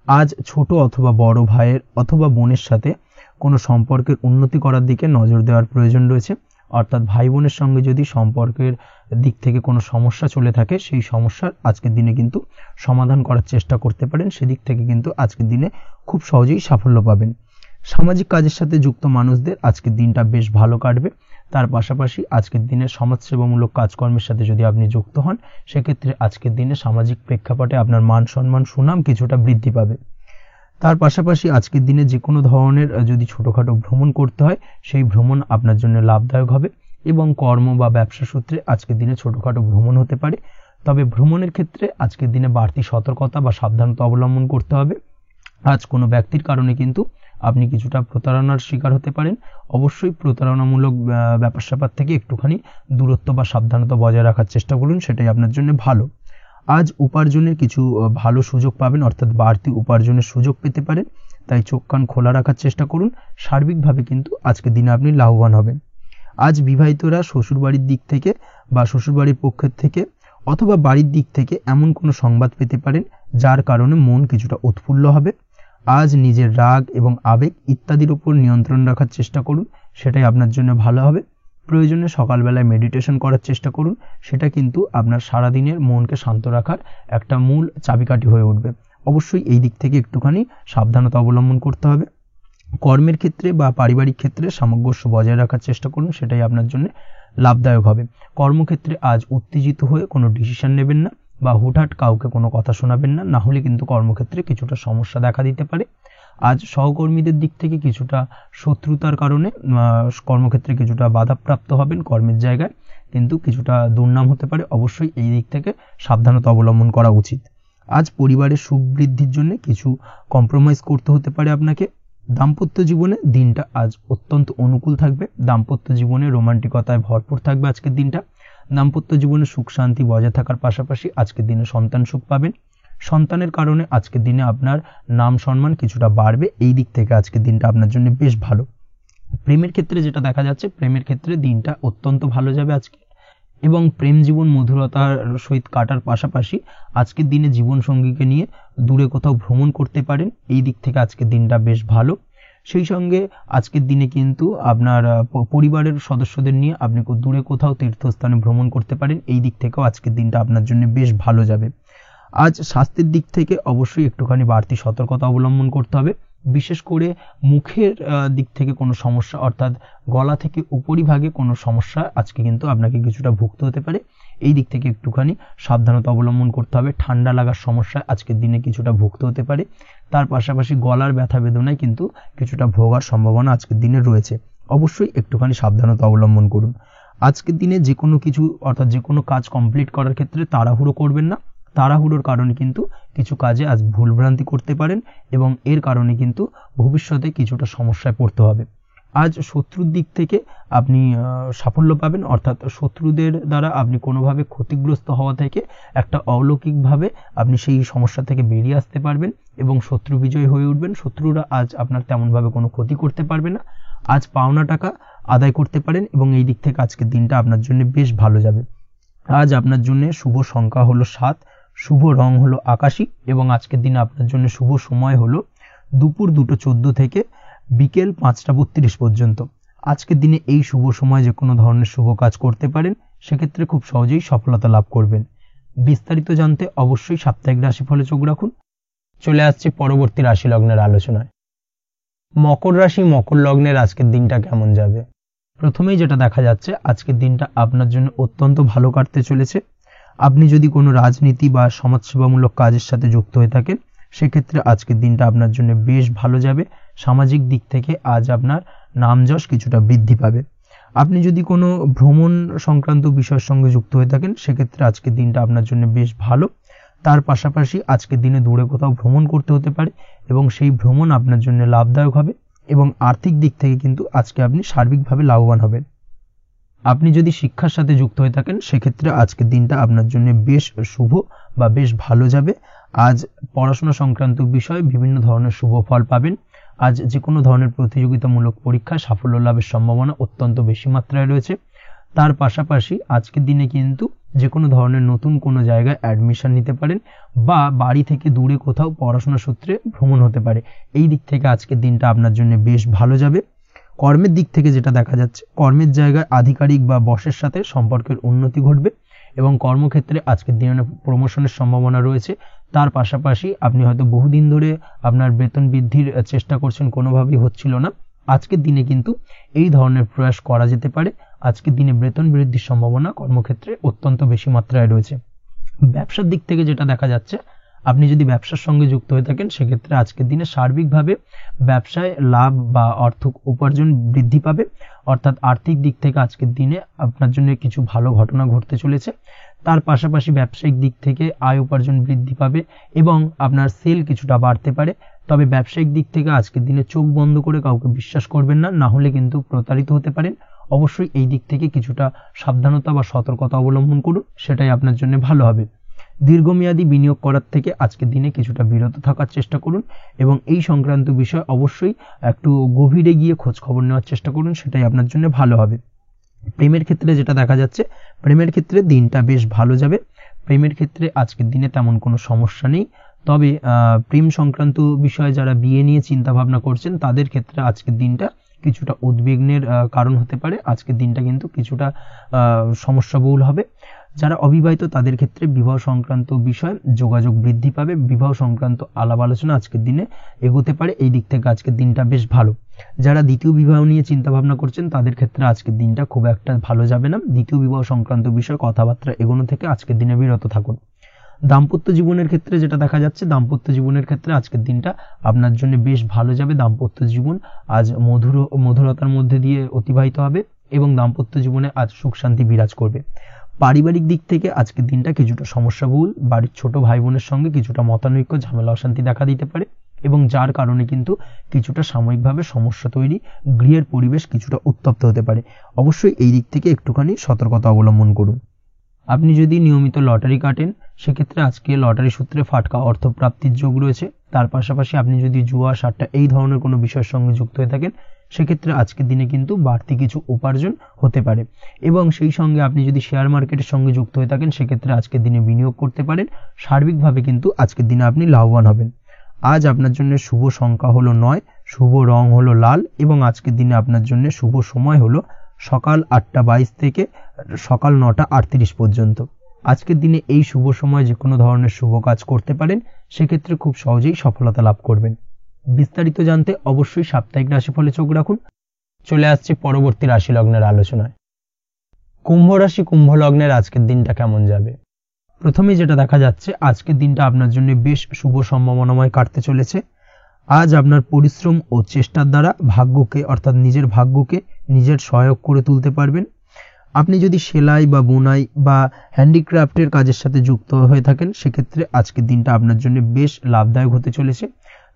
[SPEAKER 1] আজ ছোট অথবা বড় ভাইয়ের অথবা বোনের সাথে কোনো সম্পর্কের উন্নতি করার দিকে নজর দেওয়ার প্রয়োজন রয়েছে। অর্থাৎ ভাই বোনের সঙ্গে যদি সম্পর্কের দিক থেকে কোনো সমস্যা চলে থাকে, সেই সমস্যার আজকের দিনে কিন্তু সমাধান করার চেষ্টা করতে পারেন। সেদিক থেকে কিন্তু আজকের দিনে খুব সহজেই সাফল্য পাবেন। সামাজিক কাজের সাথে যুক্ত মানুষদের আজকের দিনটা বেশ ভালো কাটবে। তার পাশাপাশি আজকের দিনে সমাজসেবামূলক কাজকর্মের সাথে যদি আপনি যুক্ত হন, সেক্ষেত্রে আজকের দিনে সামাজিক প্রেক্ষাপটে আপনার মান সম্মান সুনাম কিছুটা বৃদ্ধি পাবে। তার পাশাপাশি আজকের দিনে যে কোনো ধরনের যদি ছোটোখাটো ভ্রমণ করতে হয়, সেই ভ্রমণ আপনার জন্য লাভদায়ক হবে এবং কর্ম বা ব্যবসা সূত্রে আজকের দিনে ছোটোখাটো ভ্রমণ হতে পারে। তবে ভ্রমণের ক্ষেত্রে আজকের দিনে বাড়তি সতর্কতা বা সাবধানতা অবলম্বন করতে হবে। আজ কোনো ব্যক্তির কারণে কিন্তু আপনি কিছুটা প্রতারণার শিকার হতে পারেন। অবশ্যই প্রতারণামূলক ব্যাপার স্যাপার থেকে একটুখানি দূরত্ব বা সাবধানতা বজায় রাখার চেষ্টা করুন, সেটাই আপনার জন্য ভালো। আজ উপার্জনের কিছু ভালো সুযোগ পাবেন, অর্থাৎ বাড়তি উপার্জনের সুযোগ পেতে পারেন, তাই চোখ কান খোলা রাখার চেষ্টা করুন। সার্বিকভাবে কিন্তু আজকের দিনে আপনি লাভবান হবেন। আজ বিবাহিতরা শ্বশুরবাড়ির দিক থেকে বা শ্বশুরবাড়ির পক্ষের থেকে অথবা বাড়ির দিক থেকে এমন কোনো সংবাদ পেতে পারেন, যার কারণে মন কিছুটা উৎফুল্ল হবে। আজ নিজের রাগ এবং আবেগ ইত্যাদির উপর নিয়ন্ত্রণ রাখার চেষ্টা করুন, সেটাই আপনার জন্য ভালো হবে। প্রয়োজনে সকালবেলায় মেডিটেশন করার চেষ্টা করুন, সেটা কিন্তু আপনার সারাদিনের মনকে শান্ত রাখার একটা মূল চাবিকাঠি হয়ে উঠবে। অবশ্যই এই দিক থেকে একটুখানি সাবধানতা অবলম্বন করতে হবে। কর্মের ক্ষেত্রে বা পারিবারিক ক্ষেত্রে সামঞ্জস্য বজায় রাখার চেষ্টা করুন, সেটাই আপনার জন্য লাভদায়ক হবে। কর্মক্ষেত্রে আজ উত্তেজিত হয়ে কোনো ডিসিশন নেবেন না বা হুটহাট কাউকে কোনো কথা শোনাবেন না, না হলে কিন্তু কর্মক্ষেত্রে কিছুটা সমস্যা দেখা দিতে পারে। আজ সহকর্মীদের দিক থেকে কিছুটা শত্রুতার কারণে কর্মক্ষেত্রে কিছুটা বাধাপ্রাপ্ত হবেন, কর্মের জায়গায় কিন্তু কিছুটা দুর্নাম হতে পারে। অবশ্যই এই দিক থেকে সাবধানতা অবলম্বন করা উচিত। আজ পরিবারের সুখ বৃদ্ধির জন্য কিছু কম্প্রোমাইজ করতে হতে পারে আপনাকে। দাম্পত্য জীবনে দিনটা আজ অত্যন্ত অনুকূল থাকবে। দাম্পত্য জীবনে রোমান্টিকতায় ভরপুর থাকবে আজকের দিনটা। দাম্পত্য জীবনে সুখ শান্তি বজায় থাকার পাশাপাশি আজকের দিনে সন্তান সুখ পাবেন। সন্তানের কারণে আজকের দিনে আপনার নাম সম্মান কিছুটা বাড়বে। এই দিক থেকে আজকের দিনটা আপনার জন্য বেশ ভালো। প্রেমের ক্ষেত্রে যেটা দেখা যাচ্ছে, প্রেমের ক্ষেত্রে দিনটা অত্যন্ত ভালো যাবে আজকে, এবং প্রেম জীবন মধুরতার সহিত কাটার পাশাপাশি আজকের দিনে জীবন সঙ্গীকে নিয়ে দূরে কোথাও ভ্রমণ করতে পারেন। এই দিক থেকে আজকের দিনটা বেশ ভালো। সেই সঙ্গে আজকের দিনে কিন্তু আপনার পরিবারের সদস্যদের নিয়ে আপনি দূরে কোথাও তীর্থস্থানে ভ্রমণ করতে পারেন। এই দিক থেকেও আজকের দিনটা আপনার জন্য বেশ ভালো যাবে। আজ স্বাস্থ্যের দিক থেকে অবশ্যই একটুখানি বাড়তি সতর্কতা অবলম্বন করতে হবে। বিশেষ করে মুখের দিক থেকে কোনো সমস্যা, অর্থাৎ গলা থেকে উপরিভাগে কোনো সমস্যা আজকে কিন্তু আপনাকে কিছুটা ভুগতে হতে পারে। এই দিক থেকে একটুখানি সাবধানতা অবলম্বন করতে হবে। ঠান্ডা লাগার সমস্যা আজকের দিনে কিছুটা ভুগতে হতে পারে। তার পাশাপাশি গলার ব্যথা বেদনায় কিন্তু কিছুটা ভোগার সম্ভাবনা আজকের দিনে রয়েছে। অবশ্যই একটুখানি সাবধানতা অবলম্বন করুন। আজকের দিনে যে কোনো কিছু, অর্থাৎ যে কোনো কাজ কমপ্লিট করার ক্ষেত্রে তাড়াহুড়ো করবেন না। তাড়াহুড়োর কারণে কিন্তু কিছু কাজে আজ ভুলভ্রান্তি করতে পারেন এবং এর কারণে কিন্তু ভবিষ্যতে কিছুটা সমস্যায় পড়তে হবে। আজ শত্রুর দিক থেকে আপনি সাফল্য পাবেন, অর্থাৎ শত্রুদের দ্বারা আপনি কোনোভাবে ক্ষতিগ্রস্ত হওয়া থেকে একটা অলৌকিকভাবে আপনি সেই সমস্যা থেকে বেরিয়ে আসতে পারবেন এবং শত্রু বিজয় হয়ে উঠবেন। শত্রুরা আজ আপনার তেমনভাবে কোনো ক্ষতি করতে পারবে না। আজ পাওনা টাকা আদায় করতে পারেন এবং এই দিক থেকে আজকের দিনটা আপনার জন্য বেশ ভালো যাবে। আজ আপনার জন্য শুভ সংখ্যা হলো 7, শুভ রং হলো আকাশী এবং আজকের দিনে আপনার জন্য শুভ সময় হলো দুপুর 2:14 থেকে বিকেল 5:32 পর্যন্ত। আজকের দিনে এই শুভ সময় যে কোনো ধরনের শুভ কাজ করতে পারেন, সেক্ষেত্রে খুব সহজেই সফলতা লাভ করবেন। বিস্তারিত জানতে অবশ্যই সাপ্তাহিক রাশিফলে চোখ রাখুন। চলে আসছে পরবর্তী রাশি লগ্নের আলোচনায়। মকর রাশি মকর লগ্নের আজকের দিনটা কেমন যাবে? প্রথমেই যেটা দেখা যাচ্ছে, আজকের দিনটা আপনার জন্য অত্যন্ত ভালো কাটতে চলেছে। আপনি যদি কোনো রাজনীতি বা সমাজসেবামূলক কাজের সাথে যুক্ত হয়ে থাকেন, সেক্ষেত্রে আজকের দিনটা আপনার জন্য বেশ ভালো যাবে। সামাজিক দিক থেকে আজ আপনার নামযশ কিছুটা বৃদ্ধি পাবে। আপনি যদি কোনো ভ্রমণ সংক্রান্ত বিষয়ের সঙ্গে যুক্ত হয়ে থাকেন, সেক্ষেত্রে আজকের দিনটা আপনার জন্য বেশ ভালো। তার পাশাপাশি আজকের দিনে দূরে কোথাও ভ্রমণ করতে হতে পারে এবং সেই ভ্রমণ আপনার জন্য লাভদায়ক হবে এবং আর্থিক দিক থেকে কিন্তু আজকে আপনি সার্বিকভাবে লাভবান হবেন। আপনি যদি শিক্ষার সাথে যুক্ত হয়ে থাকেন, সেক্ষেত্রে আজকের দিনটা আপনার জন্য বেশ শুভ বা বেশ ভালো যাবে। আজ পড়াশোনা সংক্রান্ত বিষয়ে বিভিন্ন ধরনের শুভ ফল পাবেন। আজ যে কোনো ধরনের প্রতিযোগিতামূলক পরীক্ষায় সাফল্য লাভের সম্ভাবনা অত্যন্ত বেশি মাত্রায় রয়েছে। তার পাশাপাশি আজকের দিনে কিন্তু যে কোনো ধরনের নতুন কোনো জায়গায় অ্যাডমিশন নিতে পারেন বা বাড়ি থেকে দূরে কোথাও পড়াশোনা সূত্রে ভ্রমণ হতে পারে। এই দিক থেকে আজকের দিনটা আপনার জন্য বেশ ভালো যাবে। কর্মের দিক থেকে যেটা দেখা যাচ্ছে, কর্মের জায়গায় আধিকারিক বা বসের সাথে সম্পর্কের উন্নতি ঘটবে এবং কর্মক্ষেত্রে আজকের দিনে প্রমোশনের সম্ভাবনা রয়েছে। তার পাশাপাশি আপনি হয়তো বহুদিন ধরে আপনার বেতন বৃদ্ধির চেষ্টা করছেন, কোনোভাবেই হচ্ছিল না। আজকের দিনে কিন্তু এই ধরনের প্রয়াস করা যেতে পারে। আজকের দিনে বেতন বৃদ্ধির সম্ভাবনা কর্মক্ষেত্রে অত্যন্ত বেশি মাত্রায় রয়েছে। ব্যবসার দিক থেকে যেটা দেখা যাচ্ছে, আপনি যদি ব্যবসার সঙ্গে যুক্ত হয়ে থাকেন, সেক্ষেত্রে আজকের দিনে সার্বিকভাবে ব্যবসায় লাভ বা অর্থ উপার্জন বৃদ্ধি পাবে, অর্থাৎ আর্থিক দিক থেকে আজকের দিনে আপনার জন্য কিছু ভালো ঘটনা ঘটতে চলেছে। তার পাশাপাশি ব্যবসায়িক দিক থেকে আয় উপার্জন বৃদ্ধি পাবে এবং আপনার সেল কিছুটা বাড়তে পারে। তবে ব্যবসায়িক দিক থেকে আজকের দিনে চোখ বন্ধ করে কাউকে বিশ্বাস করবেন না, না হলে কিন্তু প্রতারিত হতে পারেন। অবশ্যই এই দিক থেকে কিছুটা সাবধানতা বা সতর্কতা অবলম্বন করুন, সেটাই আপনার জন্য ভালো হবে। দীর্ঘমেয়াদী বিনিয়োগ করার থেকে আজকের দিনে কিছুটা বিরত থাকার চেষ্টা করুন এবং এই সংক্রান্ত বিষয় অবশ্যই একটু গভীরে গিয়ে খোঁজ খবর নেওয়ার চেষ্টা করুন, সেটাই আপনার জন্য ভালো হবে। প্রেমের ক্ষেত্রে যেটা দেখা যাচ্ছে, প্রেমের ক্ষেত্রে দিনটা বেশ ভালো যাবে। প্রেমের ক্ষেত্রে আজকের দিনে তেমন কোনো সমস্যা নেই। তবে প্রেম সংক্রান্ত বিষয়ে যারা বিয়ে নিয়ে চিন্তা ভাবনা করছেন, তাদের ক্ষেত্রে আজকের দিনটা কিছুটা উদ্বিগ্নের কারণ হতে পারে। আজকের দিনটা কিন্তু কিছুটা সমস্যাবহুল হবে। যারা অবিবাহিত তাদের ক্ষেত্রে বিবাহ সংক্রান্ত বিষয় যোগাযোগ বৃদ্ধি পাবে, বিবাহ সংক্রান্ত আলাপ আলোচনা আজকের দিনে এগোতে পারে, এই দিক থেকে আজকের দিনটা বেশ ভালো। যারা দ্বিতীয় বিবাহ নিয়ে চিন্তা ভাবনা করছেন তাদের ক্ষেত্রে আজকের দিনটা খুব একটা ভালো যাবে না। দ্বিতীয় বিবাহ সংক্রান্ত বিষয় কথাবার্তা এগোনো থেকে আজকের দিনে বিরত থাকুন। দাম্পত্য জীবনের ক্ষেত্রে যেটা দেখা যাচ্ছে, দাম্পত্য জীবনের ক্ষেত্রে আজকের দিনটা আপনার জন্য বেশ ভালো যাবে। দাম্পত্য জীবন আজ মধুরতার মধ্যে দিয়ে অতিবাহিত হবে এবং দাম্পত্য জীবনে আজ সুখ শান্তি বিরাজ করবে। পারিবারিক দিক থেকে আজকের দিনটা কিছুটা সমস্যাবহুল, বাড়ির ছোট ভাই বোনের সঙ্গে কিছুটা মতানৈক্য ঝামেলা অশান্তি দেখা দিতে পারে এবং যার কারণে কিন্তু কিছুটা সাময়িকভাবে সমস্যা তৈরি, গৃহের পরিবেশ কিছুটা উত্তপ্ত হতে পারে। অবশ্যই এই দিক থেকে একটুখানি সতর্কতা অবলম্বন করুন। আপনি যদি নিয়মিত লটারি কাটেন সেক্ষেত্রে আজকে লটারি সূত্রে ফাটকা অর্থপ্রাপ্তির যোগ রয়েছে। তার পাশাপাশি আপনি যদি জুয়া সাট্টা এই ধরনের কোনো বিষয়ের সঙ্গে যুক্ত হয়ে থাকেন সেক্ষেত্রে আজকের দিনে কিন্তু বাড়তি কিছু উপার্জন হতে পারে এবং সেই সঙ্গে আপনি যদি শেয়ার মার্কেটের সঙ্গে যুক্ত হয়ে থাকেন সেক্ষেত্রে আজকের দিনে বিনিয়োগ করতে পারেন। সার্বিকভাবে কিন্তু আজকের দিনে আপনি লাভবান হবেন। আজ আপনার জন্য শুভ সংখ্যা হলো 9, শুভ রং হলো লাল এবং আজকের দিনে আপনার জন্য শুভ সময় হলো সকাল 8:22 থেকে সকাল 9:38 পর্যন্ত। আজকের দিনে এই শুভ সময় যে কোনো ধরনের শুভ কাজ করতে পারেন, সেক্ষেত্রে খুব সহজেই সফলতা লাভ করবেন। বিস্তারিত জানতে অবশ্যই সাপ্তাহিক রাশিফলে চোখ রাখুন। চলে আসছে পরবর্তী রাশি লগ্নের আলোচনায়। কুম্ভ রাশি কুম্ভ লগ্নের আজকের দিনটা কেমন যাবে? প্রথমে যেটা দেখা যাচ্ছে, আজকের দিনটা আপনার জন্য বেশ শুভ সম্ভাবনাময় কাটতে চলেছে। আজ আপনার পরিশ্রম ও চেষ্টার দ্বারা ভাগ্যকে অর্থাৎ নিজের ভাগ্যকে নিজের সহায়ক করে তুলতে পারবেন। আপনি যদি সেলাই বা বুনাই বা হ্যান্ডিক্রাফটের কাজের সাথে যুক্ত হয়ে থাকেন সেক্ষেত্রে আজকের দিনটা আপনার জন্য বেশ লাভদায়ক হতে চলেছে।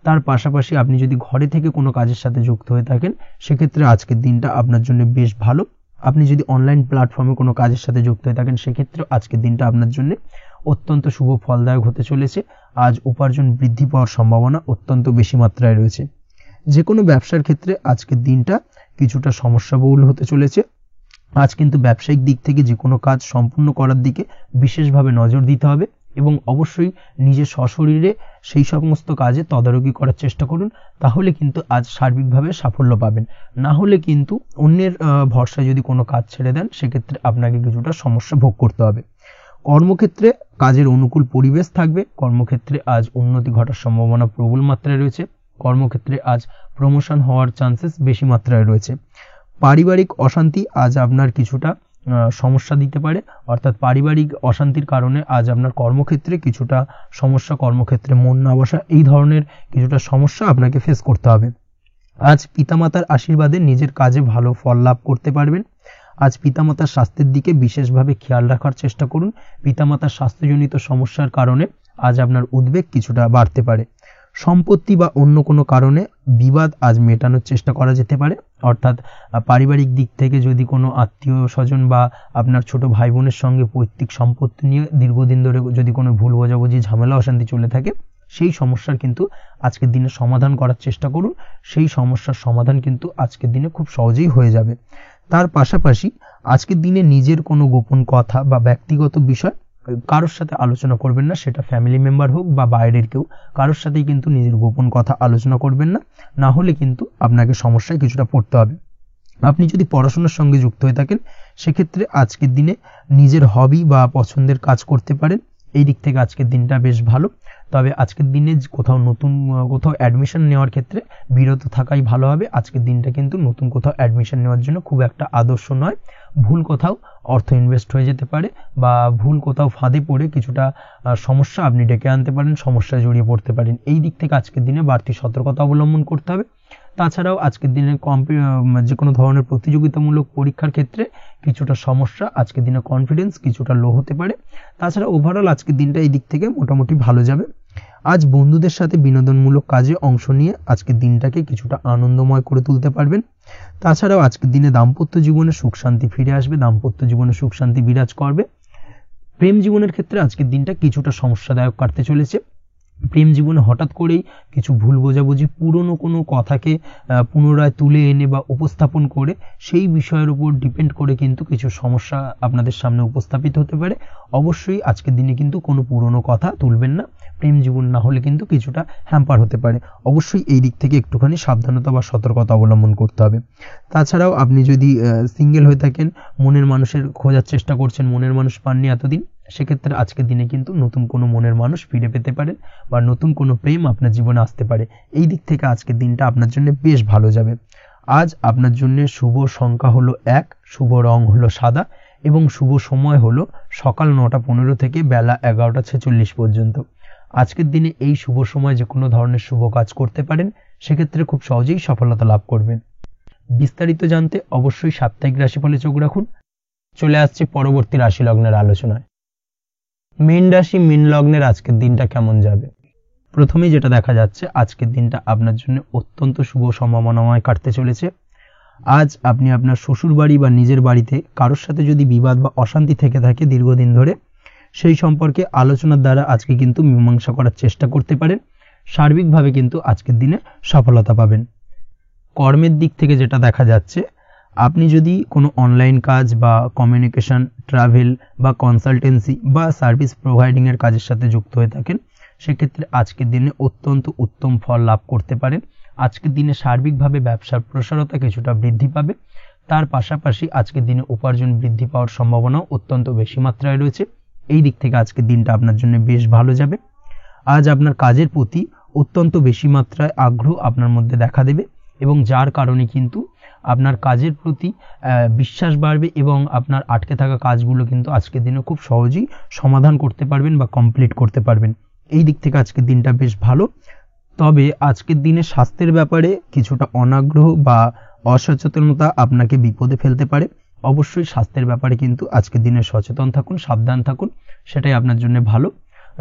[SPEAKER 1] তার পাশাপাশি আপনি যদি ঘরে থেকে কোনো কাজের সাথে যুক্ত হয়ে থাকেন সেক্ষেত্রে আজকের দিনটা আপনার জন্য বেশ ভালো। আপনি যদি অনলাইন প্ল্যাটফর্মে কোনো কাজের সাথে যুক্ত হয়ে থাকেন সেক্ষেত্রে আজকের দিনটা আপনার জন্য অত্যন্ত শুভ ফলদায়ক হতে চলেছে। আজ উপার্জন বৃদ্ধি পাওয়ার সম্ভাবনা অত্যন্ত বেশি মাত্রায় রয়েছে। যে কোনো ব্যবসার ক্ষেত্রে আজকের দিনটা কিছুটা সমস্যাবহুল হতে চলেছে। আজ কিন্তু ব্যবসায়িক দিক থেকে যে কোনো কাজ সম্পূর্ণ করার দিকে বিশেষভাবে নজর দিতে হবে এবং অবশ্যই নিজের সশরীরে সেই সমস্ত কাজে তদারকি করার চেষ্টা করুন, তাহলে কিন্তু আজ সার্বিকভাবে সাফল্য পাবেন। না হলে কিন্তু অন্যের ভরসায় যদি কোনো কাজ ছেড়ে দেন সেক্ষেত্রে আপনাকে কিছুটা সমস্যা ভোগ করতে হবে। কর্মক্ষেত্রে কাজের অনুকূল পরিবেশ থাকবে। কর্মক্ষেত্রে আজ উন্নতি ঘটার সম্ভাবনা প্রবল মাত্রায় রয়েছে। কর্মক্ষেত্রে আজ প্রমোশন হওয়ার চান্সেস বেশি মাত্রায় রয়েছে। পারিবারিক অশান্তি আজ আপনার কিছুটা সমস্যা দিতে পারে, অর্থাৎ পারিবারিক অশান্তির কারণে আজ আপনার কর্মক্ষেত্রে কিছুটা সমস্যা, কর্মক্ষেত্রে মন না বসা, এই ধরনের কিছুটা সমস্যা আপনাকে ফেস করতে হবে। আজ পিতামাতার আশীর্বাদে নিজের কাজে ভালো ফল লাভ করতে পারবেন। আজ পিতামাতার স্বাস্থ্যের দিকে বিশেষভাবে খেয়াল রাখার চেষ্টা করুন। পিতামাতার স্বাস্থ্যজনিত সমস্যার কারণে আজ আপনার উদ্বেগ কিছুটা বাড়তে পারে। সম্পত্তি বা অন্য কোনো কারণে বিবাদ আজ মেটানোর চেষ্টা করা যেতে পারে, অর্থাৎ পারিবারিক দিক থেকে যদি কোনো আত্মীয় স্বজন বা আপনার ছোট ভাই বোনের সঙ্গে পৈতৃক সম্পত্তি নিয়ে দীর্ঘদিন ধরে যদি কোনো ভুল বোঝাবুঝি ঝামেলা অশান্তি চলে থাকে সেই সমস্যার কিন্তু আজকের দিনে সমাধান করার চেষ্টা করুন। সেই সমস্যার সমাধান কিন্তু আজকের দিনে খুব সহজেই হয়ে যাবে। তার পাশাপাশি আজকের দিনে নিজের কোনো গোপন কথা বা ব্যক্তিগত বিষয় কারোর সাথে আলোচনা করবেন না, সেটা ফ্যামিলি মেম্বার হোক বা বাইরের কেউ, কারোর সাথেই কিন্তু নিজের গোপন কথা আলোচনা করবেন না, না হলে কিন্তু আপনাকে সমস্যায় কিছুটা পড়তে হবে। আপনি যদি পড়াশোনার সঙ্গে যুক্ত হয়ে থাকেন সেক্ষেত্রে আজকের দিনে নিজের হবি বা পছন্দের কাজ করতে পারেন। এই দিক থেকে আজকের দিনটা বেশ ভালো। তবে আজকের দিনে কোথাও অ্যাডমিশন নেওয়ার ক্ষেত্রে বিরত থাকাই ভালো হবে। আজকের দিনটা কিন্তু নতুন কোথাও অ্যাডমিশন নেওয়ার জন্য খুব একটা আদর্শ নয়। ভুল কোথাও অর্থ ইনভেস্ট হয়ে যেতে পারে বা ভুল কোথাও ফাঁদে পড়ে কিছুটা সমস্যা আপনি ডেকে আনতে পারেন, সমস্যায় জড়িয়ে পড়তে পারেন। এই দিক থেকে আজকের দিনে বাড়তি সতর্কতা অবলম্বন করতে হবে। তাছাড়াও আজকের দিনে যে কোনো ধরনের প্রতিযোগিতামূলক পরীক্ষার ক্ষেত্রে কিছুটা সমস্যা, আজকের দিনে কনফিডেন্স কিছুটা লো হতে পারে। তাছাড়া ওভারঅল আজকের দিনটা এই দিক থেকে মোটামুটি ভালো যাবে। আজ বন্ধুদের সাথে বিনোদনমূলক কাজে অংশ নিয়ে আজকের দিনটাকে কিছুটা আনন্দময় করে তুলতে পারবেন। তাছাড়াও আজকের দিনে দাম্পত্য জীবনে সুখ শান্তি ফিরে আসবে, দাম্পত্য জীবনে সুখ শান্তি বিরাজ করবে। প্রেম জীবনের ক্ষেত্রে আজকের দিনটা কিছুটা সমস্যাদায়ক কাটতে চলেছে। প্রেম জীবনে হঠাৎ করেই কিছু ভুল বোঝাবুঝি, পুরনো কোনো কথাকে পুনরায় তুলে এনে বা উপস্থাপন করে সেই বিষয়ের উপর ডিপেন্ড করে কিন্তু কিছু সমস্যা আপনাদের সামনে উপস্থাপিত হতে পারে। অবশ্যই আজকের দিনে কিন্তু কোনো পুরনো কথা তুলবেন না, প্রেম জীবন না হলে কিন্তু কিছুটা হ্যাম্পার হতে পারে। অবশ্যই এই দিক থেকে একটুখানি সাবধানতা বা সতর্কতা অবলম্বন করতে হবে। তাছাড়াও আপনি যদি সিঙ্গেল হয়ে থাকেন, মনের মানুষের খোঁজার চেষ্টা করছেন, মনের মানুষ পাননি এতদিন, সেক্ষেত্রে আজকের দিনে কিন্তু নতুন কোনো মনের মানুষ ফিরে পেতে পারেন বা নতুন কোনো প্রেম আপনার জীবনে আসতে পারে। এই দিক থেকে আজকের দিনটা আপনার জন্য বেশ ভালো যাবে। আজ আপনার জন্য শুভ সংখ্যা হলো 1, শুভ রং হলো সাদা এবং শুভ সময় হলো সকাল 9:15 থেকে বেলা 11:46 পর্যন্ত। আজকের দিনে এই শুভ সময় যে কোনো ধরনের শুভ কাজ করতে পারেন, সেক্ষেত্রে খুব সহজেই সফলতা লাভ করবেন। বিস্তারিত জানতে অবশ্যই সাপ্তাহিক রাশিফলে চোখ রাখুন। চলে আসছে পরবর্তী রাশি লগ্নের আলোচনায়। মীন রাশি, মীন লগ্নের আজকের দিনটা কেমন যাবে? প্রথমেই যেটা দেখা যাচ্ছে, আজকের দিনটা আপনার জন্য অত্যন্ত শুভ সম্ভাবনাময় কাটতে চলেছে। আজ আপনি আপনার শ্বশুর বাড়ি বা নিজের বাড়িতে কারোর সাথে যদি বিবাদ বা অশান্তি থেকে থাকে দীর্ঘদিন ধরে, সেই সম্পর্কে আলোচনার দ্বারা আজকে কিন্তু মীমাংসা করার চেষ্টা করতে পারেন। সার্বিকভাবে কিন্তু আজকের দিনে সফলতা পাবেন। কর্মের দিক থেকে যেটা দেখা যাচ্ছে, আপনি যদি কোনো অনলাইন কাজ বা কমিউনিকেশন, ট্রাভেল বা কনসালটেন্সি বা সার্ভিস প্রোভাইডিংয়ের কাজের সাথে যুক্ত হয়ে থাকেন, সেক্ষেত্রে আজকের দিনে অত্যন্ত উত্তম ফল লাভ করতে পারেন। আজকের দিনে সার্বিকভাবে ব্যবসার প্রসারতা কিছুটা বৃদ্ধি পাবে। তার পাশাপাশি আজকের দিনে উপার্জন বৃদ্ধি পাওয়ার সম্ভাবনাও অত্যন্ত বেশি মাত্রায় রয়েছে। এই দিক থেকে আজকের দিনটা আপনার জন্য বেশ ভালো যাবে। আজ আপনার কাজের প্রতি অত্যন্ত বেশি মাত্রায় আগ্রহ আপনার মধ্যে দেখা দেবে এবং যার কারণে কিন্তু আপনার কাজের প্রতি বিশ্বাস বাড়বে এবং আপনার আটকে থাকা কাজগুলো কিন্তু আজকের দিনে খুব সহজেই সমাধান করতে পারবেন বা কমপ্লিট করতে পারবেন। এই দিক থেকে আজকের দিনটা বেশ ভালো। তবে আজকের দিনে স্বাস্থ্যের ব্যাপারে কিছুটা অনাগ্রহ বা অসচেতনতা আপনাকে বিপদে ফেলতে পারে। অবশ্যই স্বাস্থ্যের ব্যাপারে কিন্তু আজকের দিনে সচেতন থাকুন, সাবধান থাকুন, সেটাই আপনার জন্য ভালো।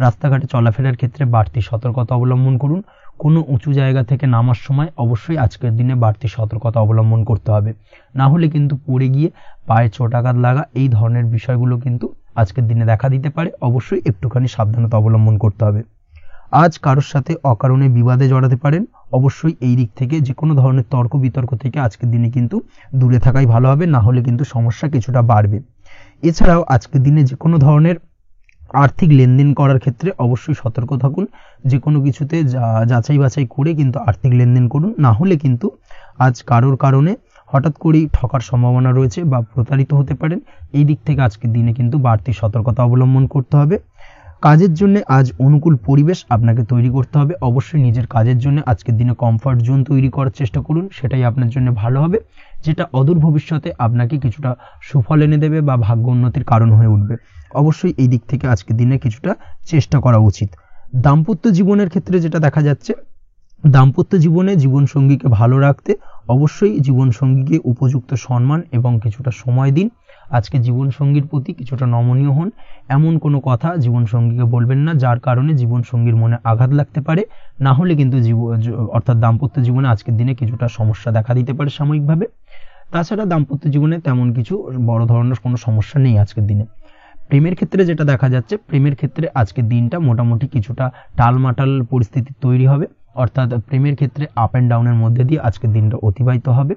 [SPEAKER 1] রাস্তাঘাটে চলাফেরার ক্ষেত্রে বাড়তি সতর্কতা অবলম্বন করুন। কোনো উঁচু জায়গা থেকে নামার সময় অবশ্যই আজকের দিনে বাড়তি সতর্কতা অবলম্বন করতে হবে, না হলে কিন্তু পড়ে গিয়ে পায়ে চোটাঘাত লাগা এই ধরনের বিষয়গুলো কিন্তু আজকের দিনে দেখা দিতে পারে। অবশ্যই একটুখানি সাবধানতা অবলম্বন করতে হবে। আজ কারোর সাথে অকারণে বিবাদে জড়াতে পারেন। অবশ্যই এই দিক থেকে যে কোনো ধরনের তর্ক বিতর্ক থেকে আজকের দিনে কিন্তু দূরে থাকাই ভালো হবে, না হলে কিন্তু সমস্যা কিছুটা বাড়বে। এছাড়াও আজকের দিনে যে কোনো ধরনের আর্থিক লেনদেন করার ক্ষেত্রে অবশ্যই সতর্ক থাকুন। যে কোনো কিছুতে যাচাই বাছাই করে কিন্তু আর্থিক লেনদেন করুন, না হলে কিন্তু আজ কারোর কারণে হঠাৎ করেই ঠকার সম্ভাবনা রয়েছে বা প্রতারিত হতে পারেন। এই দিক থেকে আজকের দিনে কিন্তু বাড়তি সতর্কতা অবলম্বন করতে হবে। কাজের জন্য আজ অনুকূল পরিবেশ আপনাকে তৈরি করতে হবে। অবশ্যই নিজের কাজের জন্য আজকের দিনে কমফর্ট জোন তৈরি করার চেষ্টা করুন, সেটাই আপনার জন্য ভালো হবে, যেটা অদূর ভবিষ্যতে আপনাকে কিছুটা সুফল এনে দেবে বা ভাগ্য উন্নতির কারণ হয়ে উঠবে। অবশ্যই এই দিক থেকে আজকের দিনে কিছুটা চেষ্টা করা উচিত। দাম্পত্য জীবনের ক্ষেত্রে যেটা দেখা যাচ্ছে, দাম্পত্য জীবনে জীবনসঙ্গীকে ভালো রাখতে অবশ্যই জীবনসঙ্গীকে উপযুক্ত সম্মান এবং কিছুটা সময় দিন। আজকে জীবনসঙ্গীর প্রতি কিছুটা নমনীয় হন। এমন কোনো কথা জীবনসঙ্গীকে বলবেন না যার কারণে জীবনসঙ্গীর মনে আঘাত লাগতে পারে, না হলে কিন্তু অর্থাৎ দাম্পত্য জীবনে আজকের দিনে কিছুটা সমস্যা দেখা দিতে পারে সাময়িকভাবে। তাছাড়া দাম্পত্য জীবনে তেমন কিছু বড় ধরনের কোনো সমস্যা নেই আজকের দিনে। প্রেমের ক্ষেত্রে যেটা দেখা যাচ্ছে, প্রেমের ক্ষেত্রে আজকের দিনটা মোটামুটি কিছুটা টালমাটাল পরিস্থিতি তৈরি হবে, অর্থাৎ প্রেমের ক্ষেত্রে আপ অ্যান্ড ডাউনের মধ্যে দিয়ে আজকের দিনটা অতিবাহিত হবে।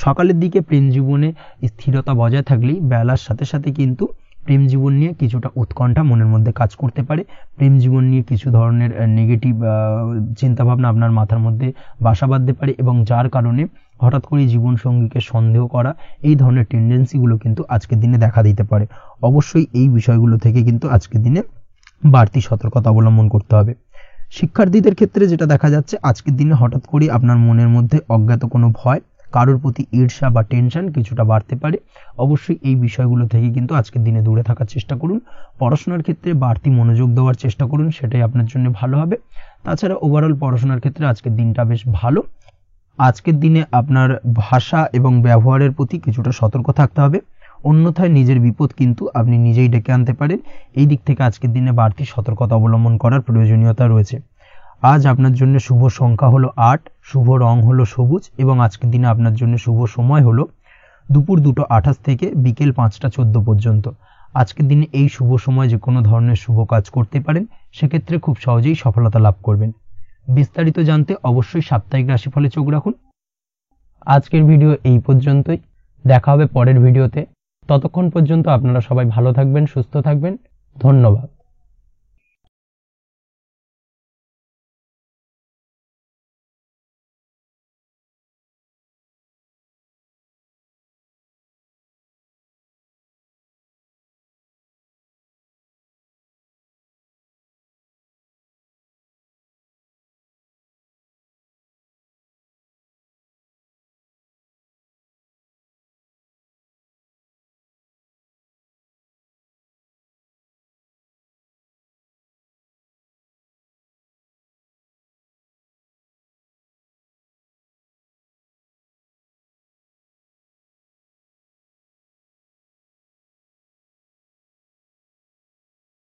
[SPEAKER 1] সকালের দিকে প্রেম জীবনে স্থিরতা বজায় থাকলেই বেলার সাথে সাথে কিন্তু প্রেম জীবন নিয়ে কিছুটা উৎকণ্ঠা মনের মধ্যে কাজ করতে পারে। প্রেম জীবন নিয়ে কিছু ধরনের নেগেটিভ চিন্তাভাবনা আপনার মাথার মধ্যে বাসা বাঁধতে পারে এবং যার কারণে হঠাৎ করে জীবনসঙ্গীকে সন্দেহ করা এই ধরনের টেন্ডেন্সিগুলো কিন্তু আজকের দিনে দেখা দিতে পারে। অবশ্যই এই বিষয়গুলো থেকে কিন্তু আজকের দিনে বাড়তি সতর্কতা অবলম্বন করতে হবে। শিক্ষার্থীদের ক্ষেত্রে যেটা দেখা যাচ্ছে, আজকের দিনে হঠাৎ করে আপনার মনের মধ্যে অজ্ঞাত কোনো ভয়, কারোর প্রতি ঈর্ষা বা টেনশন কিছুটা বাড়তে পারে। অবশ্যই এই বিষয়গুলো থেকে কিন্তু আজকের দিনে দূরে থাকার চেষ্টা করুন। পড়াশোনার ক্ষেত্রে বাড়তি মনোযোগ দেওয়ার চেষ্টা করুন, সেটাই আপনার জন্য ভালো হবে। তাছাড়া ওভারঅল পড়াশোনার ক্ষেত্রে আজকের দিনটা বেশ ভালো। আজকের দিনে আপনার ভাষা এবং ব্যবহারের প্রতি কিছুটা সতর্ক থাকতে হবে, অন্যথায় নিজের বিপদ কিন্তু আপনি নিজেই ডেকে আনতে পারেন। এই দিক থেকে আজকের দিনে বাড়তি সতর্কতা অবলম্বন করার প্রয়োজনীয়তা রয়েছে। আজ আপনার জন্য শুভ সংখ্যা হলো 8, শুভ রং হলো সবুজ এবং আজকের দিনে আপনার জন্য শুভ সময় হলো দুপুর 2:28 থেকে বিকেল 5:14 পর্যন্ত। আজকের দিনে এই শুভ সময় যে কোনো ধরনের শুভ কাজ করতে পারেন, সেক্ষেত্রে খুব সহজেই সফলতা লাভ করবেন। বিস্তারিত জানতে অবশ্যই সাপ্তাহিক রাশিফলে চোখ রাখুন। আজকের ভিডিও এই পর্যন্তই, দেখা হবে পরের ভিডিওতে। ততক্ষণ পর্যন্ত আপনারা সবাই ভালো থাকবেন, সুস্থ থাকবেন। ধন্যবাদ।